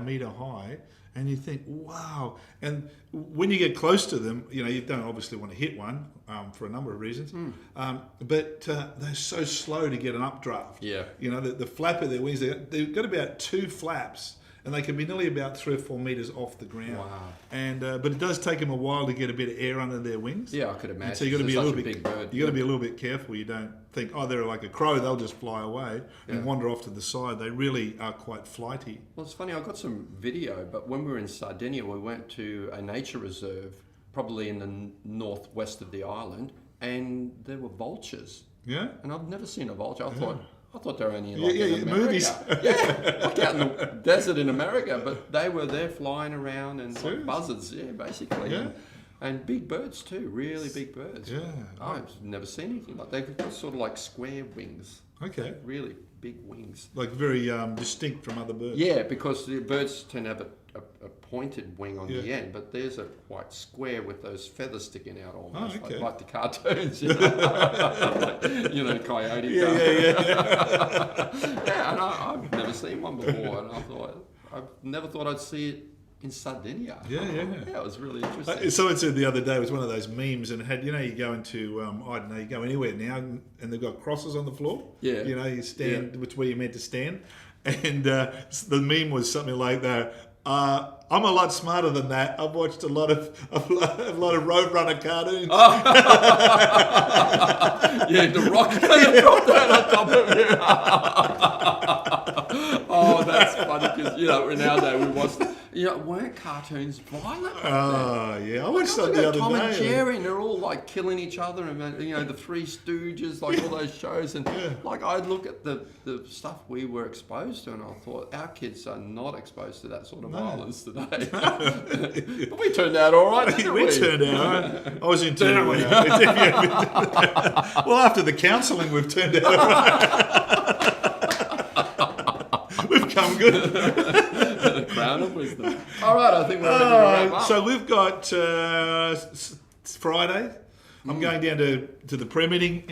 metre high. And you think, wow. And when you get close to them, you don't obviously want to hit one for a number of reasons. But they're so slow to get an updraft. Yeah. The flap of their wings, they've got about 2 flaps, and they can be nearly about 3 or 4 metres off the ground. Wow. And but it does take them a while to get a bit of air under their wings. Yeah, I could imagine. And so you got to be a little bit big bird. You got to be a little bit careful. You don't think, they're like a crow, they'll just fly away and wander off to the side. They really are quite flighty. Well, it's funny, I got some video, but when we were in Sardinia, we went to a nature reserve, probably in the northwest of the island, and there were vultures. Yeah. And I've never seen a vulture. I thought they were only in America. Movies. Like out in the desert in America, but they were there flying around and like buzzards, basically. Yeah. And big birds too, really big birds. Yeah. I've never seen anything like that. They've got sort of like square wings. Okay. Really big wings. Like very distinct from other birds. Yeah, because the birds tend to have a pointed wing on the end, but they's a quite square with those feathers sticking out almost, like the cartoons, coyote. Yeah, and I've never seen one before, and I've never thought I'd see it in Sardinia. Yeah, it was really interesting. Someone said the other day, it was one of those memes, and it had, you go into, you go anywhere now, and they've got crosses on the floor. Yeah. You stand, which where you're meant to stand. And the meme was something like that. I'm a lot smarter than that. I've watched a lot of Roadrunner cartoons. Yeah, the rock dropped that on top of you. Oh, that's funny because in our day we watched. Weren't cartoons violent? Oh, yeah. I watched that the other Tom day. and Jerry, and they're all like killing each other, and the Three Stooges, like all those shows, and like I look at the stuff we were exposed to, and I thought our kids are not exposed to that sort of violence today. But we turned out all right. Didn't we? We turned out all right. I was in Well, after the counselling, we've turned out all right. We've come good. Crown of wisdom. All right, I think we're ready to wrap up. So we've got Friday. I'm going down to the prayer meeting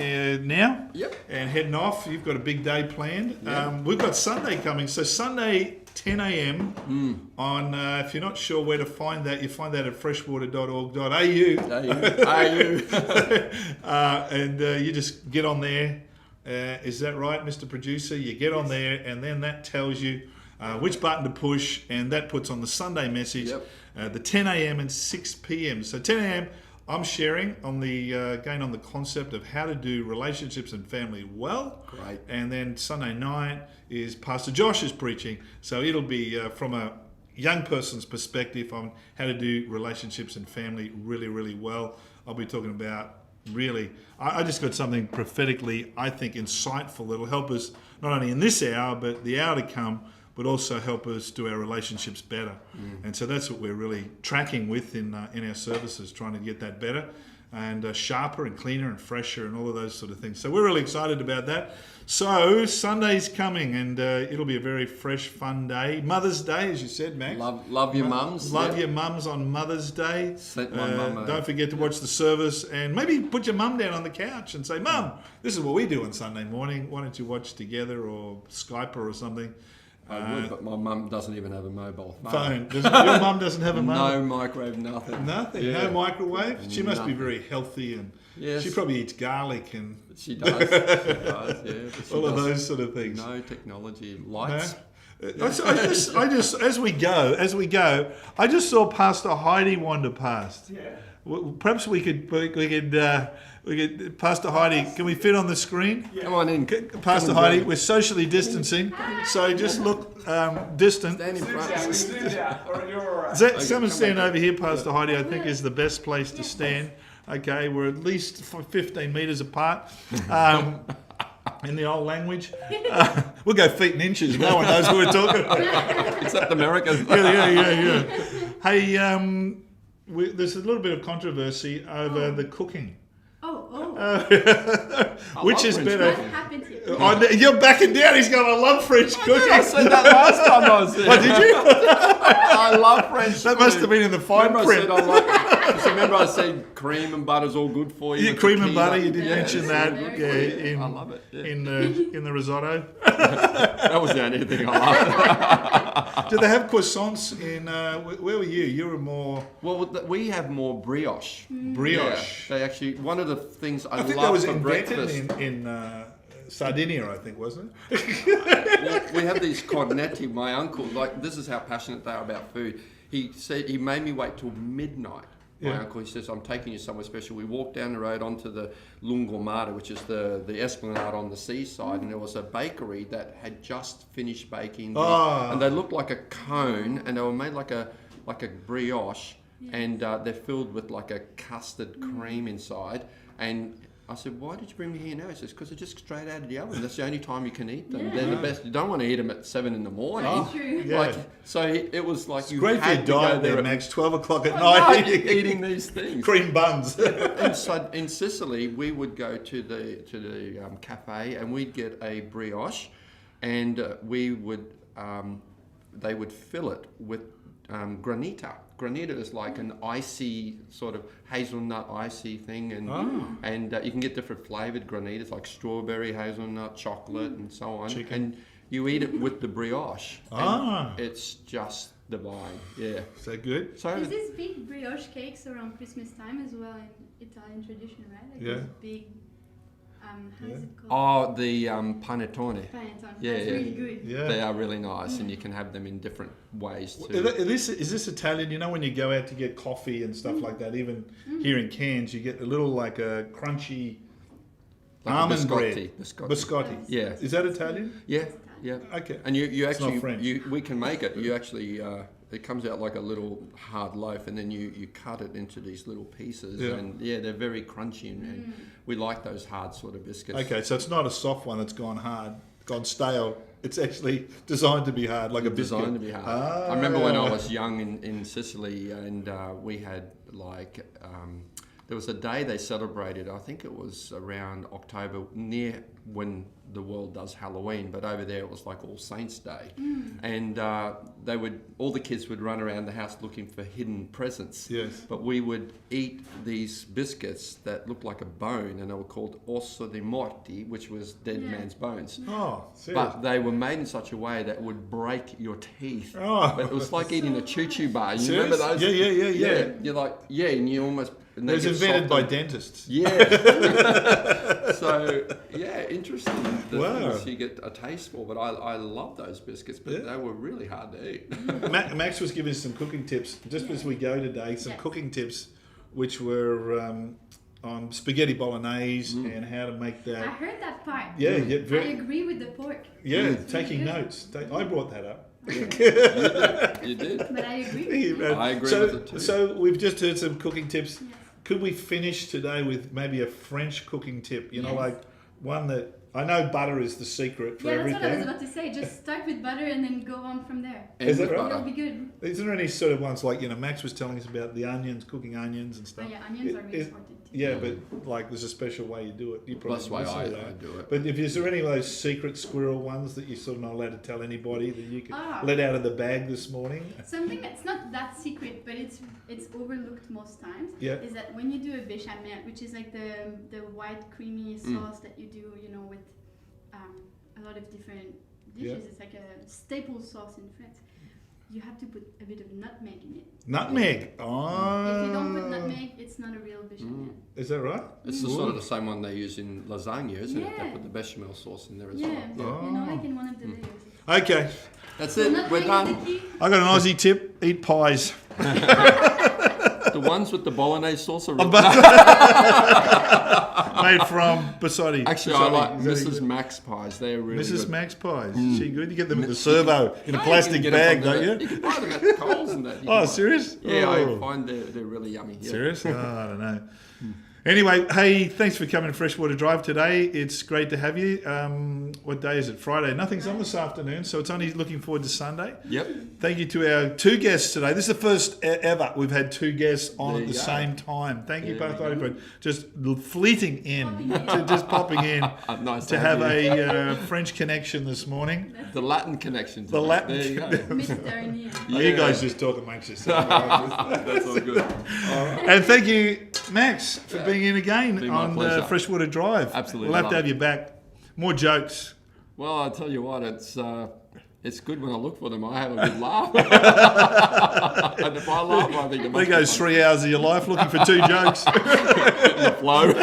now. Yep. And heading off. You've got a big day planned. Yep. We've got Sunday coming. So Sunday, 10 a.m. on, if you're not sure where to find that, you find that at freshwater.au. And you just get on there. Is that right, Mr. Producer? You get on there, and then that tells you which button to push, and that puts on the Sunday message, the 10 a.m. and 6 p.m. So 10 a.m. I'm sharing on again on the concept of how to do relationships and family well. Great. And then Sunday night is Pastor Josh's preaching. So it'll be from a young person's perspective on how to do relationships and family really, really well. I'll be talking about I just got something prophetically, I think, insightful that'll help us not only in this hour, but the hour to come, but also help us do our relationships better. And so that's what we're really tracking with in our services, trying to get that better and sharper and cleaner and fresher and all of those sort of things. So we're really excited about that. So Sunday's coming, and it'll be a very fresh, fun day. Mother's Day, as you said, Max. Love your mums. Love your mums on Mother's Day. Sent my mum don't forget to watch the service, and maybe put your mum down on the couch and say, Mum, this is what we do on Sunday morning. Why don't you watch together or Skype her or something? I would, but my mum doesn't even have a mobile phone. Your mum doesn't have a mobile? No microwave, nothing. Nothing? Yeah. No microwave? She must be very healthy, and she probably eats garlic and... She does, yeah. All of those sort of things. No technology. Lights. No? I just as we go, I just saw Pastor Heidi wander past. Yeah. Perhaps we could Pastor Heidi, can we fit on the screen? Yeah. Come on in. Pastor Heidi, we're socially distancing, so just look distant. Stand in front. Someone stand over here, Pastor Heidi, I think is the best place to stand. Okay, we're at least 15 metres apart. In the old language, we'll go feet and inches. No one knows what we're talking about. Except Americans. Yeah. Hey, there's a little bit of controversy over the cooking. Which is better? What happened to you? You're backing down. He's going, I love French cooking. I said that last time I was there. Oh, did you? I love French That must have been in the fine print. Remember I said cream and butter's all good for you? Yeah, cream and butter, you did mention that. I love it. Yeah. In the risotto. That was the only thing I loved. Do they have croissants in, where were you? You were more... Well, we have more brioche. Brioche. Yeah, they actually, one of the things I think love that was for invented breakfast. in Sardinia, I think, wasn't it? Well, we have these cornetti. My uncle, like, this is how passionate they are about food. He said he made me wait till midnight. My uncle, he says, I'm taking you somewhere special. We walked down the road onto the Lungomare, which is the esplanade on the seaside, and there was a bakery that had just finished baking, and they looked like a cone, and they were made like a brioche, and they're filled with like a custard cream inside. And I said, why did you bring me here now? He says, because they're just straight out of the oven. That's the only time you can eat them. They're the best. You don't want to eat them at 7 in the morning. That's true. Yeah. So it was like you great for your had to diet go there there, Max. 12 o'clock at night eating these things. Cream buns. And so in Sicily, we would go to the cafe and we'd get a brioche, and we would they would fill it with granita. Granita is like an icy sort of hazelnut icy thing, and you can get different flavored granitas like strawberry, hazelnut, chocolate, and so on. Chicken. And you eat it with the brioche. And it's just divine. Yeah. Is that good? So There's these big brioche cakes around Christmas time as well in Italian tradition, right? Like these big How is it called? Oh, the panettone. Panettone. Yeah, That's really good. Yeah. They are really nice, and you can have them in different ways too. Is this Italian? You know, when you go out to get coffee and stuff like that, even here in Cairns, you get a little like a crunchy Like almond bread. Biscotti. Yeah. Is that Italian? Yeah. Yeah. Okay. And you It's not actually French. we can make it. You actually it comes out like a little hard loaf, and then you cut it into these little pieces, and they're very crunchy, and we like those hard sort of biscuits. Okay, so it's not a soft one that's gone hard, gone stale. It's actually designed to be hard, like a biscuit. Designed to be hard. I remember when I was young in Sicily, and we had like there was a day they celebrated. I think it was around October, near when the world does Halloween, but over there it was like All Saints Day, and all the kids would run around the house looking for hidden presents. Yes. But we would eat these biscuits that looked like a bone, and they were called osso di morti, which was dead man's bones. Oh, serious? But they were made in such a way that would break your teeth. Oh. But it was like eating a choo-choo bar. You Serious? remember those? Yeah. You're like, and you almost... And It was invented by dentists. Yeah. So, interesting. The things you get a taste for. But I love those biscuits, but they were really hard to eat. Max was giving us some cooking tips, just as we go today, some cooking tips, which were on spaghetti bolognese and how to make that. I heard that part. Yeah, I agree with the pork. Yeah, It's taking really good. notes. I brought that up. You did. But I agree. I agree with it too. So we've just heard some cooking tips. Yes. Could we finish today with maybe a French cooking tip? You know, Yes. like one that I know butter is the secret for Yeah, that's everything. what I was about to say. Just start with butter and then go on from there. Is that right? It'll be good. Isn't there any sort of ones like, Max was telling us about the onions, cooking onions and Oh stuff? yeah, onions are really important too. Yeah, but like there's a special way you do it. You probably That's the way listen I to that. do it. But is there any of those secret squirrel ones that you're sort of not allowed to tell anybody that you could Ah. let out of the bag this morning? Something that's not that secret, but it's overlooked most times. Yeah. Is that when you do a béchamel, which is like the white creamy sauce that you do, with a lot of different dishes. Yeah. It's like a staple sauce in France. You have to put a bit of nutmeg in it. Nutmeg. Oh. If you don't put nutmeg, it's not a real béchamel. Is that right? It's the sort of the same one they use in lasagna, isn't it? They Yeah. put the bechamel sauce in there as Yeah, well. like in one of the layers. Okay. That's So it. nutmeg We're is done. the key. I got an Aussie tip. Eat pies. The ones with the bolognese sauce are Made from Basotti. actually, I like Mrs. Max pies. They're really Mrs. good. Max pies. Is she good? You get them at the servo in a plastic You can get bag, them from don't You you? can buy them at Coles and that. You Oh, can- serious? Yeah, Oh. I find they're really yummy. Yeah. Serious? Oh, I don't know. Anyway, hey, thanks for coming to Freshwater Drive today. It's great to have you. What day is it? Friday. Nothing's on this afternoon, so it's only looking forward to Sunday. Yep. Thank you to our two guests today. This is the first ever we've had two guests on There at the you go. same time. Thank you There both we go. for just fleeting in, just popping in Nice to have a French connection this morning. the Latin connection. The Latin There you go. Mediterranean. Oh, you guys just talk amongst yourselves. That's all good. And thank you, Max, for being in again Been my on pleasure. Freshwater Drive. Absolutely We'll have love to have it. you back. More jokes. Well, I tell you what, it's good when I look for them. I have a good laugh. And if I laugh, I think it There must goes be 3 hours of your life looking for two jokes. flow.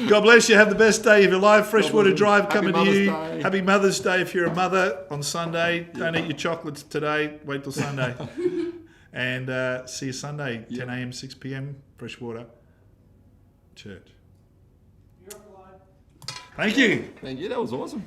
God bless you. Have the best day of your life. Freshwater bless you. Drive Happy coming to Mother's you. Day. Happy Mother's Day if you're a mother on Sunday. Don't eat your chocolates today. Wait till Sunday. And see you Sunday, 10 a.m., 6 p.m., Freshwater Church. Thank you. Thank you. That was awesome.